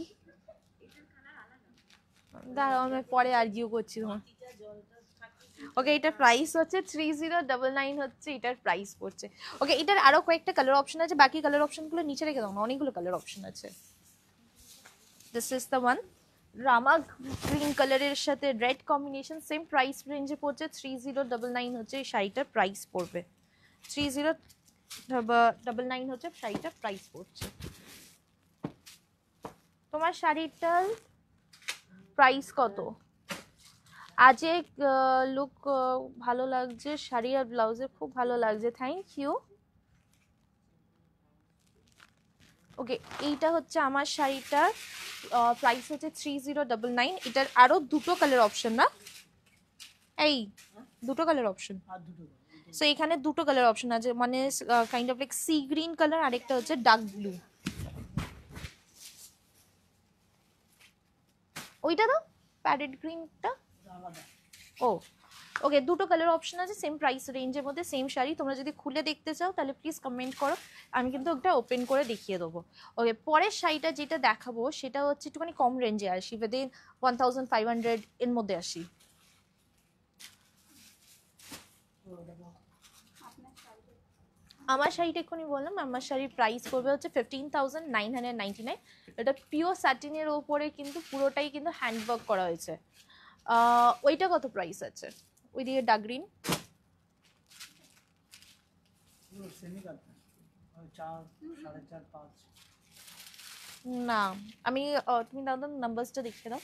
দাঁড়াও, আমি পরে আর্গিউ করছি তোমার। ওকে, এটার প্রাইস হচ্ছে 3099 হচ্ছে এটার প্রাইস পড়ছে। ওকে, এটার আরো কয়েকটা কালার অপশন আছে, বাকি কালার অপশনগুলো নিচে রেখে দাও না, অনেকগুলো কালার অপশন আছে। This is the one, Rama green কালারের সাথে রেড কম্বিনেশন, সেম প্রাইস রেঞ্জে পড়ছে। 3099 হচ্ছে এই শাড়িটার প্রাইস পড়বে। 3099 হচ্ছে শাড়িটার প্রাইস পড়ছে। তোমার শাড়িটার প্রাইস কত? আজে লুক ভালো লাগছে, শাড়ি আর ব্লাউজে খুব ভালো লাগছে, থ্যাংক ইউ। ওকে, এইটা হচ্ছে আমার শাড়িটার প্রাইস হচ্ছে 3099। এটার আরো দুটো কালার অপশন না, এই দুটো কালার অপশন। সো এখানে দুটো কালার অপশন আছে, মানে kind of like sea green colour, আরেকটা হচ্ছে ডার্ক ব্লু। ওইটা দাও, প্যারেট গ্রিনটা। ও ওকে, দুটো কালার অপশন আছে সেম প্রাইস রেঞ্জের মধ্যে, সেম শাড়ি। তোমরা যদি খুলে দেখতে চাও তাহলে প্লিজ কমেন্ট করো, আমি কিন্তু ওটা ওপেন করে দেখিয়ে দেবো। ওকে, পরের শাড়িটা যেটা দেখাবো সেটা হচ্ছে একটুখানি কম রেঞ্জে আসি, উইদিন 1500 এর মধ্যে আসি। আমার শাড়িটা এক্ষুনি বললাম, আমার শাড়ির প্রাইস পড়বে হচ্ছে 15,999। এটা পিওর স্যাটিনের ওপরে কিন্তু পুরোটাই কিন্তু হ্যান্ডওয়ার্ক করা হয়েছে। ওইটা কত প্রাইস আছে? ওই দিকে ডার্ক গ্রিন, না আমি তুমি দাও দাও নাম্বারসটা দেখে দাও।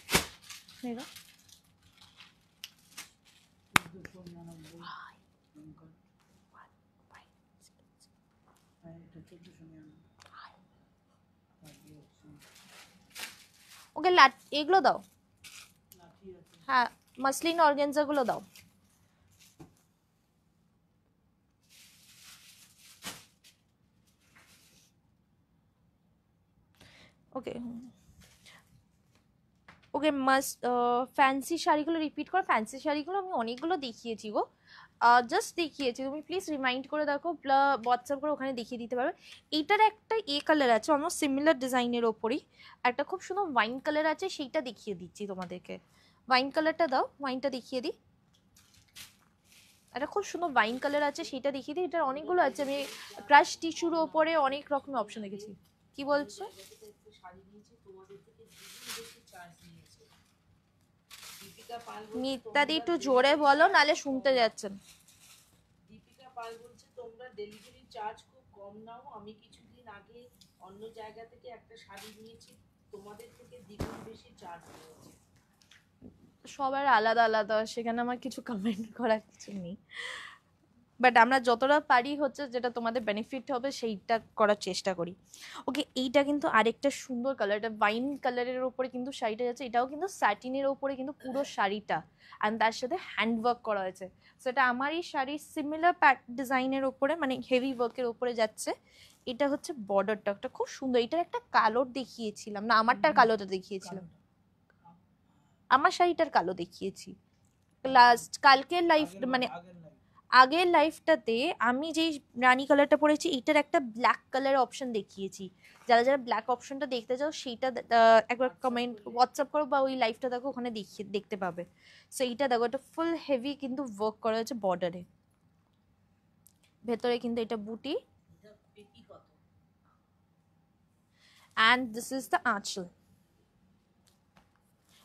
ওকে, এগুলো দাও, হ্যাঁ মাসলিন অর্গানজাগুলো দাও। ওকে ওকে মাস্ট ফ্যান্সি শাড়িগুলো রিপিট করো। ফ্যান্সি শাড়িগুলো আমি অনেকগুলো দেখিয়েছি গো, জাস্ট দেখিয়েছি, তুমি প্লিজ রিমাইন্ড করে দেখো, হোয়াটসঅ্যাপ করে ওখানে দেখিয়ে দিতে পারবে। এইটার একটা কালার আছে অলমোস্ট সিমিলার ডিজাইনের ওপরই, একটা খুব সুন্দর ওয়াইন কালার আছে, সেইটা দেখিয়ে দিচ্ছি তোমাদেরকে। ওয়াইন কালারটা দাও, ওয়াইনটা দেখিয়ে দিই। একটা খুব সুন্দর ওয়াইন কালার আছে, সেইটা দেখিয়ে দিই। এটার অনেকগুলো আছে, আমি ক্রাশ টিস্যুর ওপরে অনেক রকমের অপশন দেখেছি। কি বলছো? শাড়ি নিয়েছি তোমাদের থেকে দ্বিগুণ বেশি চার্জ নিয়েছে। দীপিকা পাল বলছে মিথ্যাদি একটু জোরে বলো, নালে শুনতে যাচ্ছেন। দীপিকা পাল বলছে তোমরা ডেলিভারি চার্জ খুব কম নাও। আমি কিছুদিন আগে অন্য জায়গা থেকে একটা শাড়ি নিয়েছি, তোমাদের থেকে দ্বিগুণ বেশি চার্জ নিয়েছে। সবার আলাদা আলাদা, সেখানে আমার কিছু কমেন্ট করার কিছু নেই, বাট আমরা যতটা পারি হচ্ছে যেটা তোমাদের বেনিফিট হবে সেইটা করার চেষ্টা করি। ওকে, এইটা কিন্তু আরেকটা সুন্দর কালার, এটা ওয়াইন কালারের ওপরে কিন্তু শাড়িটা যাচ্ছে, এটাও কিন্তু স্যাটিনের ওপরে কিন্তু পুরো শাড়িটা, অ্যান্ড তার সাথে হ্যান্ডওয়ার্ক করা হয়েছে। সেটা আমারই শাড়ির সিমিলার ডিজাইনের ওপরে, মানে হেভি ওয়ার্কের ওপরে যাচ্ছে। এটা হচ্ছে বর্ডারটা একটা খুব সুন্দর, এটার একটা কালোর দেখিয়েছিলাম না, আমারটার কালোটা দেখিয়েছিলাম, আমার শাড়িটার কালো দেখিয়েছি লাস্ট কালকের লাইফ, মানে আগের লাইফটাতে আমি যেই রানী কালারটা পরেছি এইটার একটা ব্ল্যাক কালার অপশন দেখিয়েছি। যারা যারা ব্ল্যাক অপশনটা দেখতে চাও সেইটা একবার কমেন্ট হোয়াটসঅ্যাপ করো, বা ওই লাইফটা দেখো, ওখানে দেখিয়ে দেখতে পাবে। সো এইটা দেখো, এটা ফুল হেভি কিন্তু ওয়ার্ক করা হয়েছে বর্ডারে, ভেতরে কিন্তু এটা বুটি, অ্যান্ড দিস ইজ দ্য আঁচল।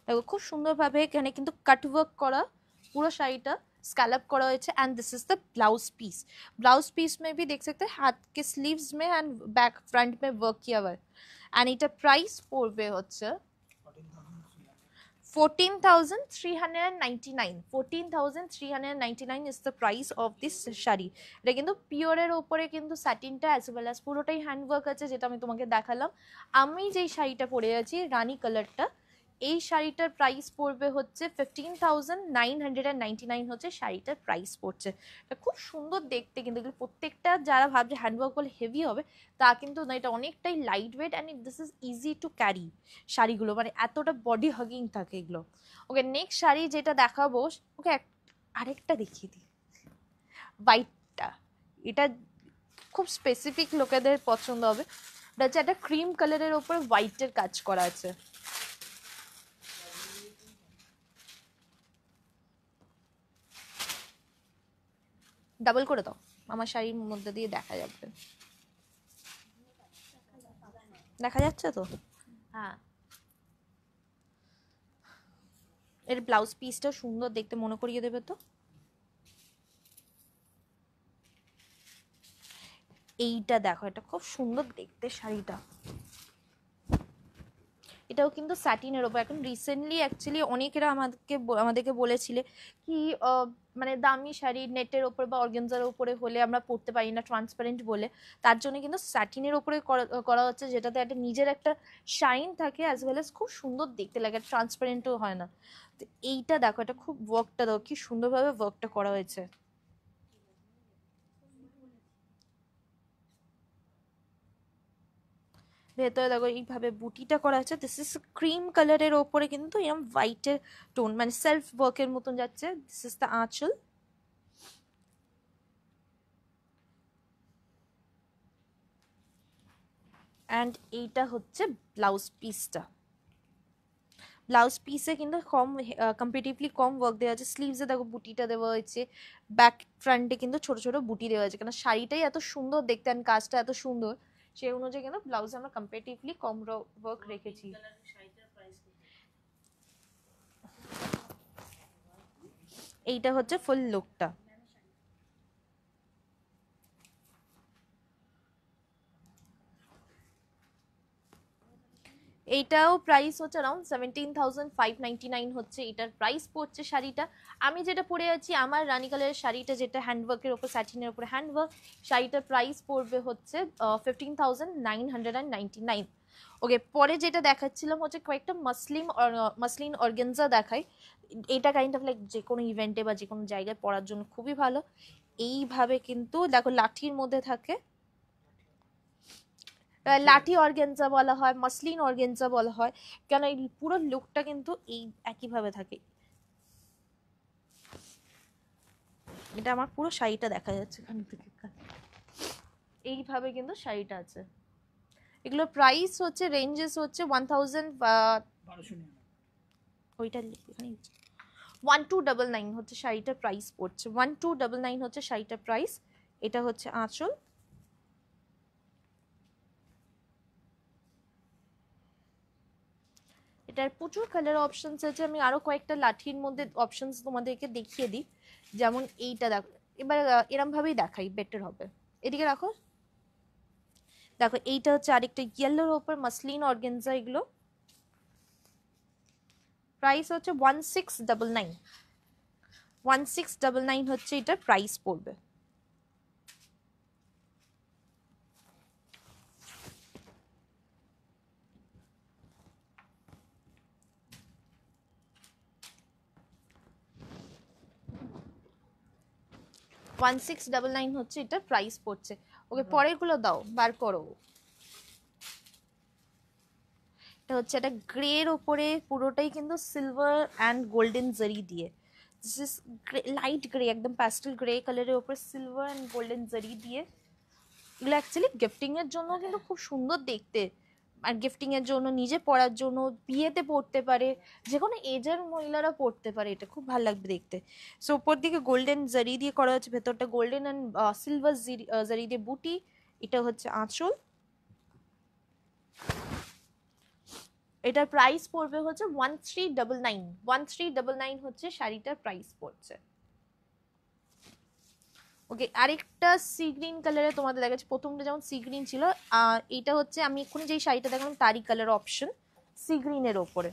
দেখো খুব সুন্দরভাবে এখানে কিন্তু কাট ওয়ার্ক করা पूरा শাড়িটা स्कैलप करा হয়েছে, and this is the blouse piece में भी देख सकते हैं हाथ के स्लीव्स में एंड बैक फ्रंट में वर्क किया हुआ है। एंड এটা প্রাইস পড়বে হচ্ছে 14,399 14,399 is the price of this sari. এটা কিন্তু পিওরের উপরে কিন্তু স্যাটিনটা অ্যাজ ওয়েল অ্যাজ পুরোটাই হ্যান্ডওয়ার্ক আছে, যেটা আমি তোমাকে দেখালাম। আমি যেই শাড়িটা পরে আছি রানী কালারটা, এই শাড়িটার প্রাইস পড়বে হচ্ছে 15,999 হচ্ছে শাড়িটার প্রাইস পড়ছে। এটা খুব সুন্দর দেখতে, কিন্তু এগুলো প্রত্যেকটা যারা ভাবছে হ্যান্ডওয়ার্ক বলে হেভি হবে তা কিন্তু না, এটা অনেকটাই light weight and this is easy to carry শাড়িগুলো, মানে এতটা বডি হাগিং থাকে এগুলো। ওকে, নেক্সট শাড়ি যেটা দেখাবো, ওকে আরেকটা দেখিয়ে দিই, হোয়াইটটা। এটা খুব স্পেসিফিক লোকেদের পছন্দ হবে। এটা হচ্ছে একটা ক্রিম কালারের ওপর হোয়াইটের কাজ করা আছে। ডাবল করে দাও, আমার শাড়ির মধ্যে দিয়ে দেখা যাবে, দেখা যাচ্ছে তো? হ্যাঁ, এর ব্লাউজ পিসটা সুন্দর দেখতে, মনে করিয়ে দেবে তো। এইটা দেখো, এটা খুব সুন্দর দেখতে শাড়িটা, এটাও কিন্তু স্যাটিনের ওপর। এখন রিসেন্টলি অ্যাকচুয়ালি অনেকেরা আমাদেরকে বলেছিলে কি মানে দামি শাড়ি নেটের ওপর বা অর্গানজার ওপরে হলে আমরা পরতে পারি না ট্রান্সপারেন্ট বলে, তার জন্য কিন্তু স্যাটিনের ওপরে করা হচ্ছে, যেটাতে একটা নিজের একটা শাইন থাকে অ্যাজ ওয়েল এস খুব সুন্দর দেখতে লাগে, ট্রান্সপারেন্টও হয় না। তো এইটা দেখো, এটা খুব ওয়ার্কটা দেখো কি সুন্দরভাবে ওয়ার্কটা করা হয়েছে। ভেতরে দেখো এইভাবে বুটিটা করা আছে, দিস ইজ ক্রিম কালারের ওপরে কিন্তু এরকম হোয়াইটের টোন, মানে সেলফ ওয়ার্কের মতন যাচ্ছে। দিস ইজ দ্য আঁচল, অ্যান্ড এইটা হচ্ছে ব্লাউজ পিসটা। ব্লাউজ পিসে কিন্তু কম্পারেটিভলি কম ওয়ার্ক দেওয়া আছে। স্লিভসে দেখো বুটিটা দেওয়া হয়েছে, ব্যাক ফ্রন্টে কিন্তু ছোট ছোট বুটি দেওয়া হয়েছে, কারণ শাড়িটাই এত সুন্দর দেখতে অ্যান্ড কাজটা এত সুন্দর, সেই অনুযায়ী কিন্তু ব্লাউজে আমরা কম্পারেটিভলি কম ওয়ার্ক রেখেছি। এইটা হচ্ছে ফুল লুকটা। এইটাও প্রাইস হচ্ছে অ্যারাউন্ড 17,599 হচ্ছে এটার প্রাইস পড়ছে শাড়িটা। আমি যেটা পরে আছি আমার রানী কালারের শাড়িটা, যেটা হ্যান্ডওয়ার্কের ওপর স্যাটিনের ওপর হ্যান্ডওয়ার্ক, শাড়িটার প্রাইস পড়বে হচ্ছে 15,999। ওকে, পরে যেটা দেখাচ্ছিলাম হচ্ছে কয়েকটা মাসলিন অর্গানজা দেখাই। এটা কাইন্ড অফ লাইক যে কোনো ইভেন্টে বা যে কোনো জায়গায় পরার জন্য খুবই ভালো। এইভাবে কিন্তু দেখো লাঠির মধ্যে থাকে, লাঠি অর্গেনজা বলা হয়, মসলিন অর্গেনজা বলা হয়, কেন এই পুরো লুকটা কিন্তু এই একইভাবে থাকে। এটা আমার পুরো শাড়িটা দেখা যাচ্ছে এখান থেকে, এইভাবে কিন্তু শাড়িটা আছে। এগুলোর প্রাইস হচ্ছে রেঞ্জেস হচ্ছে 1000 ওইটা এখানে 1299 হচ্ছে শাড়িটার প্রাইস পড়ছে, 1299 হচ্ছে শাড়িটার প্রাইস। এটা হচ্ছে আঁচল। এটার প্রচুর কালার অপশনস আছে, আমি আরো কয়েকটা লাঠির মধ্যে অপশনস তোমাদেরকে দেখিয়ে দিই। যেমন এইটা দেখো, এবার এরম ভাবেই দেখাই বেটার হবে। এদিকে রাখো, দেখো এইটা হচ্ছে আরেকটা ইয়েলোর ওপর মাসলিন অর্গানজা। এগুলো প্রাইস হচ্ছে 1699, 1699 হচ্ছে এটার প্রাইস পড়বে। ওয়ান সিক্স ডাবল নাইন হচ্ছে এটার প্রাইস পড়ছে। ওকে পরের গুলো দাও, বার করো। এটা হচ্ছে একটা গ্রের ওপরে পুরোটাই কিন্তু সিলভার অ্যান্ড গোল্ডেন জারি দিয়ে, লাইট গ্রে, একদম প্যাস্টেল গ্রে কালারের ওপরে সিলভার অ্যান্ড গোল্ডেন জারি দিয়ে। এগুলো অ্যাকচুয়ালি গিফটিং এর জন্য কিন্তু খুব সুন্দর দেখতে, আর গিফটিং এর জন্য, নিজে পরার জন্য, বিয়েতে পড়তে পারে, যে কোনো এজের মহিলারা পড়তে পারে, এটা খুব ভালো লাগবে দেখতে। সো উপর দিকে গোল্ডেন জারি দিয়ে করা হচ্ছে, ভেতরটা গোল্ডেন অ্যান্ড সিলভার জারি দিয়ে বুটি। এটা হচ্ছে আঁচল। এটার প্রাইস পড়বে হচ্ছে 1399, 1399 হচ্ছে শাড়িটার প্রাইস পড়ছে। ওকে, আরেকটা সি গ্রিন কালারে তোমাদের দেখাচ্ছি। প্রথমটা যেমন সি গ্রিন ছিল, এইটা হচ্ছে আমি এক্ষুনি যেই শাড়িটা দেখালাম তারই কালার অপশন, সি গ্রিনের ওপরে।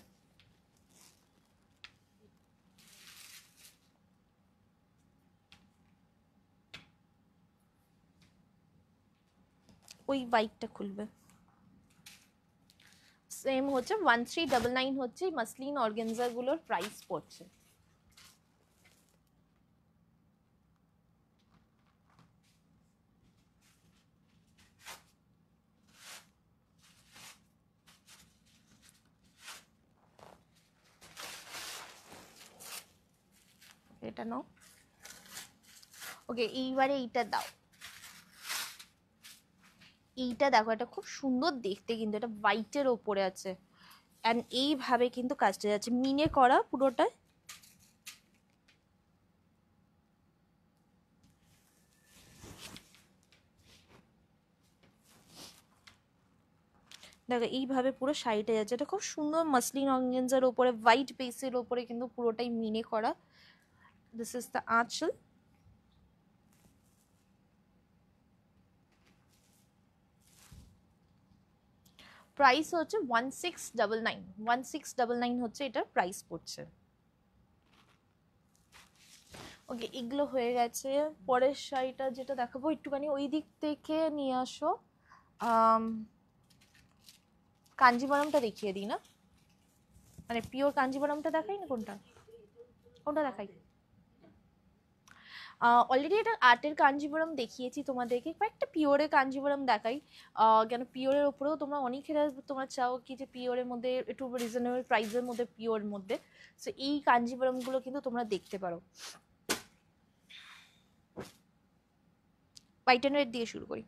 ওই বাইকটা খুলবে। সেম হচ্ছে 1399 হচ্ছে মাসলিন অর্গানজা গুলোর প্রাইস পড়ছে। এটা নাও। ওকে, এইবারে এইটা দাও। এইটা দেখো, এটা খুব সুন্দর দেখতে, কিন্তু এটা হোয়াইটের ওপরে আছে, এন্ড এইভাবে কিন্তু কাজটা যাচ্ছে, মিনে করা পুরোটাই। দেখো এইভাবে পুরো শাড়িটা যাচ্ছে, এটা খুব সুন্দর মাসলিন অর্গানজার ওপরে হোয়াইট বেসের ওপরে কিন্তু পুরোটাই মিনে করা। দিস ইজ দ্য আঁচল। প্রাইস হচ্ছে 1699, 1699 হচ্ছে এটার প্রাইস পড়ছে। ওকে, এগুলো হয়ে গেছে। পরের শাড়িটা যেটা দেখাবো, একটুখানি ওই দিক থেকে নিয়ে আসো। কাঞ্জিভারমটা দেখিয়ে দিই না, মানে পিওর কাঞ্জিভারমটা দেখাই না, কোনটা কোনটা দেখাই? অলরেডি এটা আর্টের কাঞ্জিভারম দেখিয়েছি তোমাদেরকে, কয়েকটা পিওরের কাঞ্জিভারম দেখাই। কেন পিওরের ওপরেও তোমরা অনেকেরা তোমরা চাও কি যে পিওরের মধ্যে একটু রিজনেবল প্রাইসের মধ্যে, পিওর মধ্যে, সো এই কাঞ্জিভারমগুলো কিন্তু তোমরা দেখতে পারো। হোয়াইট অ্যান্ড রেড দিয়ে শুরু করি।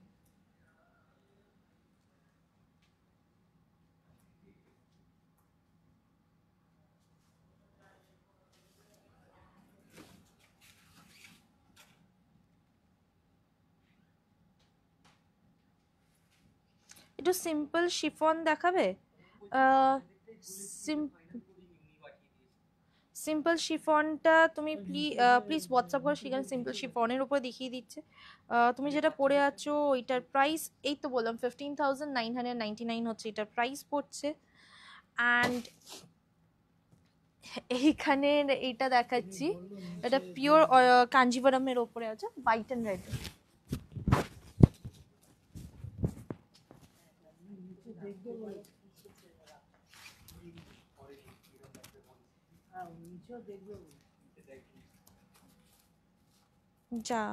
একটু সিম্পল শিফন দেখাবে? সিম্পল শিফনটা তুমি প্লিজ হোয়াটসঅ্যাপ করে, সেখানে সিম্পল শিফনের উপরে দেখিয়ে দিচ্ছে। তুমি যেটা পরে আছো ওইটার প্রাইস, এই তো বললাম 15,999 হচ্ছে এটার প্রাইস পড়ছে। অ্যান্ড এইখানে এইটা দেখাচ্ছি, এটা পিওর কাঞ্জিভারমের ওপরে আছে, হোয়াইট অ্যান্ড রেড। যা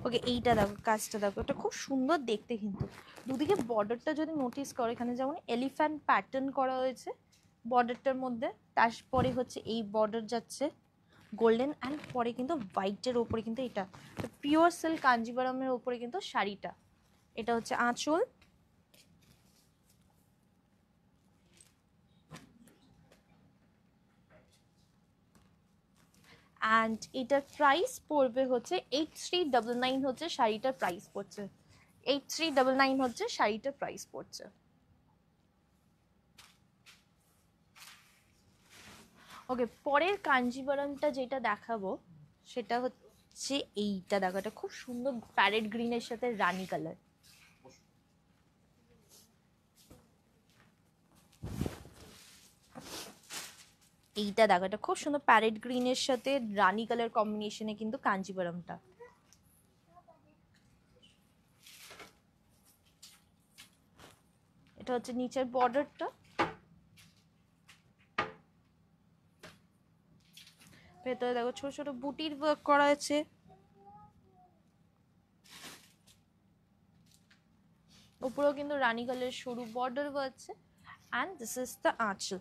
ওকে, এইটা দেখো, কাজটা দেখো, এটা খুব সুন্দর দেখতে। কিন্তু দুদিকে বর্ডারটা যদি নোটিস করো, এখানে যেমন এলিফ্যান্ট প্যাটার্ন করা হয়েছে বর্ডারটার মধ্যে, তারপরে হচ্ছে এই বর্ডার যাচ্ছে গোল্ডেন, অ্যান্ড পরে কিন্তু হোয়াইটের ওপরে কিন্তু এটা তো পিওর সিল্ক কাঞ্জিভারমের ওপরে কিন্তু শাড়িটা। এটা হচ্ছে আঁচল, অ্যান্ড এটার প্রাইস পড়বে হচ্ছে 8399 হচ্ছে শাড়িটার প্রাইস পড়ছে, 8399 হচ্ছে শাড়িটার প্রাইস পড়ছে। ওকে, পরের কাঞ্জিভারমটা যেটা দেখাবো সেটা হচ্ছে এইটা দেখো, এটা খুব সুন্দর প্যারেট গ্রিনের সাথে রানী কালার। এইটা দেখো, এটা খুব সুন্দর প্যারেট গ্রিনের সাথে রানী কালার কম্বিনেশনে কিন্তু কাঞ্জিভারমটা। এটা হচ্ছে নিচের বর্ডারটা, ভেতরে দেখো ছোট ছোট বুটির ওয়ার্ক করা আছে। উপরেও কিন্তু রানী কালারের সরু বর্ডার আছে, অ্যান্ড দিস ইজ দ্য আঁচল।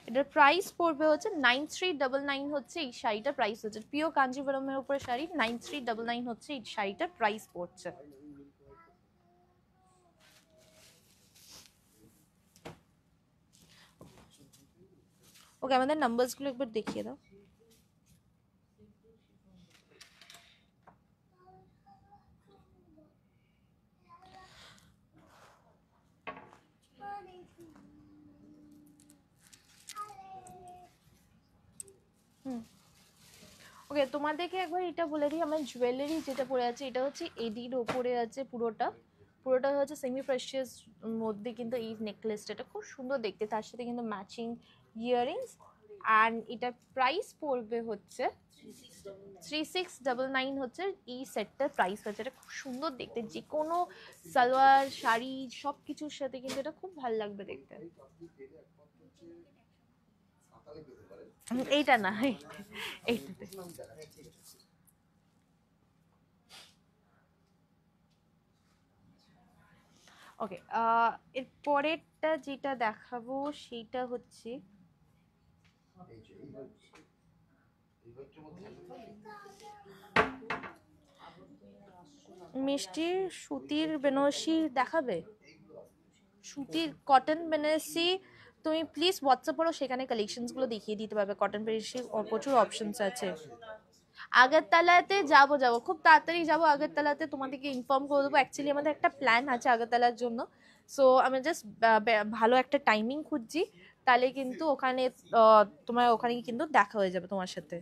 এটার প্রাইস পড়বে হচ্ছে 9399 হচ্ছে এই শাড়িটার প্রাইস হচ্ছে, পিওর কাঞ্জিভারমের উপরে শাড়ি, 9399 হচ্ছে এই শাড়িটার প্রাইস পড়ছে। ওকে, আমাদের নাম্বারসগুলো একবার দেখিয়ে দাও। ওকে, তোমাদেরকে একবার এটা বলে দিই, আমার জুয়েলারি যেটা পরে আছে এটা হচ্ছে এডির ওপরে আছে পুরোটা, পুরোটা হচ্ছে সেমি প্রেশিয়াস মধ্যে কিন্তু এই নেকলেসটা, এটা খুব সুন্দর দেখতে, তার সাথে কিন্তু ম্যাচিং ইয়াররিংস, অ্যান্ড এটা প্রাইস পড়বে হচ্ছে 3699 হচ্ছে এই সেটটার প্রাইস হচ্ছে। এটা খুব সুন্দর দেখতে, যে কোনো সালোয়ার শাড়ি সব কিছুর সাথে কিন্তু এটা খুব ভালো লাগবে দেখতে। এইটা না, এইটাতে ওকে। এর পরেরটা যেটা দেখাবো সেটা হচ্ছে মিষ্টির সুতির বেনারসি দেখাবে, সুতির কটন বেনারসি। তুমি প্লিজ হোয়াটসঅ্যাপ করো, সেখানে কালেকশনসগুলো দেখিয়ে দিতে পারবে। কটন বেনারসি প্রচুর অপশনস আছে। আগরতলাতে যাবো খুব তাড়াতাড়ি যাবো আগরতলাতে, তোমাদেরকে ইনফর্ম করে দেবো। অ্যাকচুয়ালি আমাদের একটা প্ল্যান আছে আগরতলার জন্য, সো আমি জাস্ট ভালো একটা টাইমিং খুঁজছি, তাহলে কিন্তু ওখানে তোমার ওখানে কিন্তু দেখা হয়ে যাবে তোমার সাথে।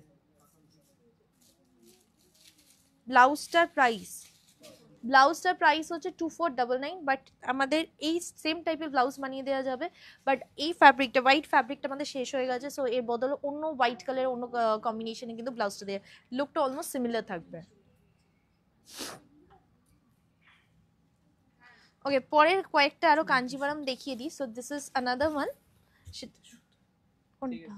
ব্লাউজটার প্রাইস হচ্ছে 2499, বাট আমাদের এই সেম টাইপের ব্লাউজ বানিয়ে দেওয়া যাবে, বাট এই ফ্যাব্রিকটা হোয়াইট ফ্যাব্রিকটা আমাদের শেষ হয়ে গেছে, সো এর বদলে অন্য হোয়াইট কালারের অন্য কম্বিনেশনে কিন্তু ব্লাউজটা দেওয়া, লুকটা অলমোস্ট সিমিলার থাকবে। ওকে, পরের কয়েকটা আরো কাঞ্জিভারম দেখিয়ে দিই। So this is another one. কোনটা?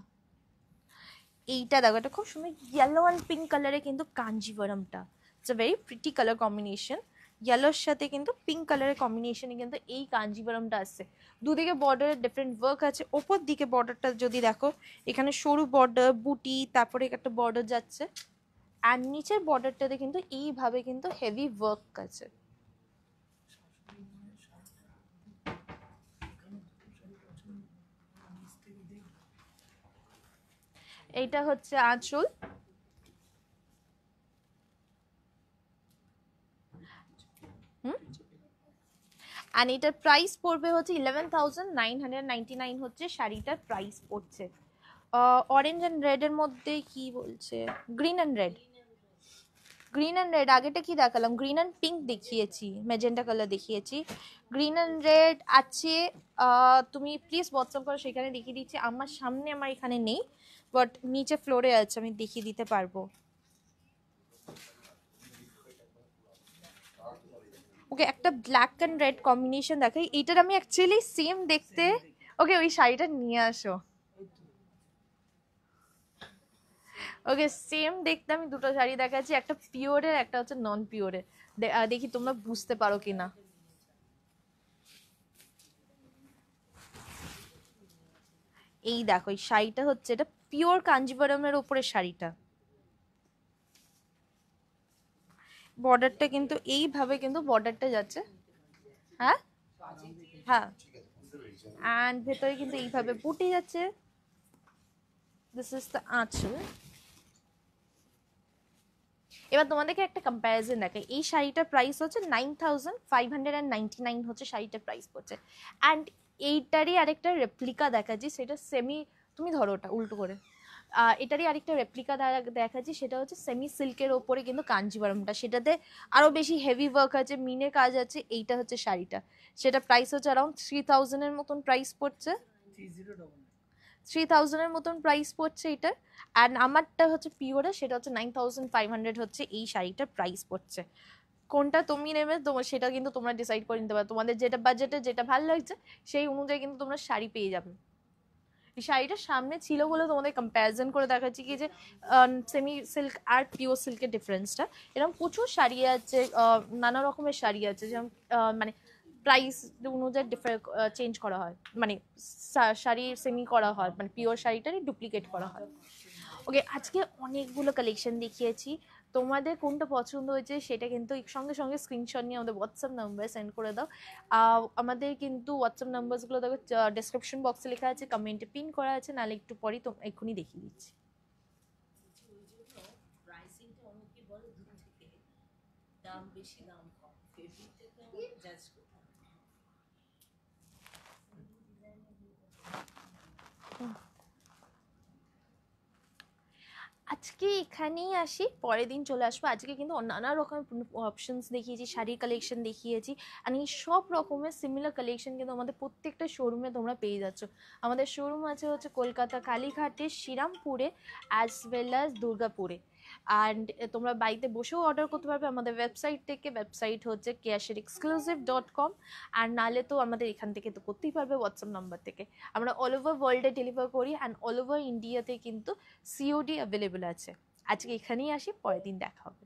এইটা দেখো, এটা খুব সুন্দর ইয়েলো অ্যান্ড পিঙ্ক কালারে কিন্তু কাঞ্জিভারমটা, it's a very pretty colour combination. ইয়েলোর সাথে কিন্তু পিঙ্ক কালারের কম্বিনেশনে কিন্তু এই কাঞ্জিভারমটা আসছে। দুদিকে বর্ডারের ডিফারেন্ট ওয়ার্ক আছে। ওপর দিকে বর্ডারটা যদি দেখো, এখানে সরু বর্ডার বুটি, তারপরে একটা বর্ডার যাচ্ছে, আর নিচের বর্ডারটাতে কিন্তু এইভাবে কিন্তু হেভি ওয়ার্ক আছে। এইটা হচ্ছে আঁচল, আর এটার প্রাইস পড়বে হচ্ছে 11999 হচ্ছে শাড়িটার প্রাইস পড়ছে। অরেঞ্জ অ্যান্ড রেডের মধ্যে কি বলছে, গ্রিন অ্যান্ড রেড। আগেটা কি দেখালাম, গ্রিন অ্যান্ড পিঙ্ক দেখিয়েছি, ম্যাজেন্টা কালার দেখিয়েছি, গ্রিন অ্যান্ড রেড আছে। তুমি প্লিজ হোয়াটসঅ্যাপ করো, সেখানে দেখিয়ে দিচ্ছি। আমার সামনে আমার এখানে নেই, বাট নিচে ফ্লোরে আছে, আমি দেখিয়ে দিতে পারবো। ওকে, একটা ব্ল্যাক অ্যান্ড রেড কম্বিনেশন দেখাই। এইটার আমি অ্যাকচুয়ালি সেম দেখতে ওকে ওই শাড়িটা নিয়ে আসো। এই তো ওকে সেম দেখতে আমি দুটো শাড়ি দেখাচ্ছি, একটা পিওরের একটা হচ্ছে নন পিওরের, দেখি তোমরা বুঝতে পারো কিনা। এই দেখো এই শাড়িটা হচ্ছে, এটা পিওর কাঞ্জিভারমের উপরে শাড়িটা, বর্ডারটা কিন্তু এইভাবে কিন্তু বর্ডারটা যাচ্ছে। হ্যাঁ হ্যাঁ, অ্যান্ড ভেতরে কিন্তু এইভাবে বুটি যাচ্ছে। দিস ইজ দ্য আঁচল। এবার তোমাদেরকে একটা কম্প্যারিজন দেখাই, এই শাড়িটার প্রাইস হচ্ছে 9599 হচ্ছে শাড়িটার প্রাইস পড়ছে। অ্যান্ড এইটারই আরেকটা রেপ্লিকা দেখাচ্ছি, সেটা সেমি, তুমি ধরো ওটা উল্টো করে, এটারই আরেকটা রেপ্লিকা দেখাচ্ছি, সেটা হচ্ছে সেমি সিল্কের ওপরে কিন্তু কাঞ্জিভারমটা, সেটাতে আরও বেশি হেভি ওয়ার্ক আছে, মিনে কাজ আছে। এইটা হচ্ছে শাড়িটা, সেটা প্রাইস হচ্ছে অ্যারাউন্ড 3000-এর মতন প্রাইস পড়ছে, 3099 3000-এর মতন প্রাইস পড়ছে এটার। অ্যান্ড আমারটা হচ্ছে পিওরে, সেটা হচ্ছে 9500 হচ্ছে এই শাড়িটার প্রাইস পড়ছে। কোনটা তুমি নেবে তোমার সেটা কিন্তু তোমরা ডিসাইড করে নিতে পারো, তোমাদের যেটা বাজেটে যেটা ভালো লাগছে সেই অনুযায়ী কিন্তু তোমরা শাড়ি পেয়ে যাবে। এই শাড়িটা সামনে ছিল বলে তোমাদের কম্প্যারিজন করে দেখাচ্ছি কি যে সেমি সিল্ক আর পিওর সিল্কের ডিফারেন্সটা। এরকম প্রচুর শাড়ি আছে, নানা রকমের শাড়ি আছে, যেমন মানে প্রাইস অনুযায়ী চেঞ্জ করা হয়, মানে শাড়ি সেমি করা হয়, মানে পিওর শাড়িটারই ডুপ্লিকেট করা হয়। ওকে আজকে অনেকগুলো কালেকশন দেখিয়েছি, তোমাদের কোনটা পছন্দ হয়েছে সেটা কিন্তু সঙ্গে সঙ্গে স্ক্রিনশট নিয়ে আমাদের হোয়াটসঅ্যাপ নাম্বার সেন্ড করে দাও। আমাদের কিন্তু হোয়াটসঅ্যাপ নাম্বারসগুলো দেখো ডেসক্রিপশন বক্সে লেখা আছে, কমেন্টে পিন করা আছে, নাহলে একটু পরেই তো এক্ষুনি দেখিয়ে দিচ্ছি। প্রাইসিংটা অনেকে বলে দূর থেকে দাম বেশি দাম কম, ফেব্রিক থেকে জাজ করতে হবে। আজকে এখানেই আসি, পরের দিন চলে আসবো। আজকে কিন্তু নানা রকমের অপশনস দেখিয়েছি, শাড়ির কালেকশন দেখিয়েছি, আর এই সব রকমের সিমিলার কালেকশন কিন্তু আমাদের প্রত্যেকটা শোরুমে তোমরা পেয়ে যাচ্ছ। আমাদের শোরুম আছে হচ্ছে কলকাতা কালীঘাটে, শ্রীরামপুরে, অ্যাজ ওয়েল অ্যাজ দুর্গাপুরে। অ্যান্ড তোমরা বাড়িতে বসেও অর্ডার করতে পারবে আমাদের ওয়েবসাইট থেকে, ওয়েবসাইট হচ্ছে keashedexclusive.com। আর নাহলে তো আমাদের এখান থেকে তো করতেই পারবে হোয়াটসঅ্যাপ নাম্বার থেকে। আমরা অল ওভার ওয়ার্ল্ডে ডেলিভার করি, অ্যান্ড অল ওভার ইন্ডিয়াতে কিন্তু সিওডি অ্যাভেলেবেল আছে। আজকে এখানেই আসি, পরের দিন দেখা হবে।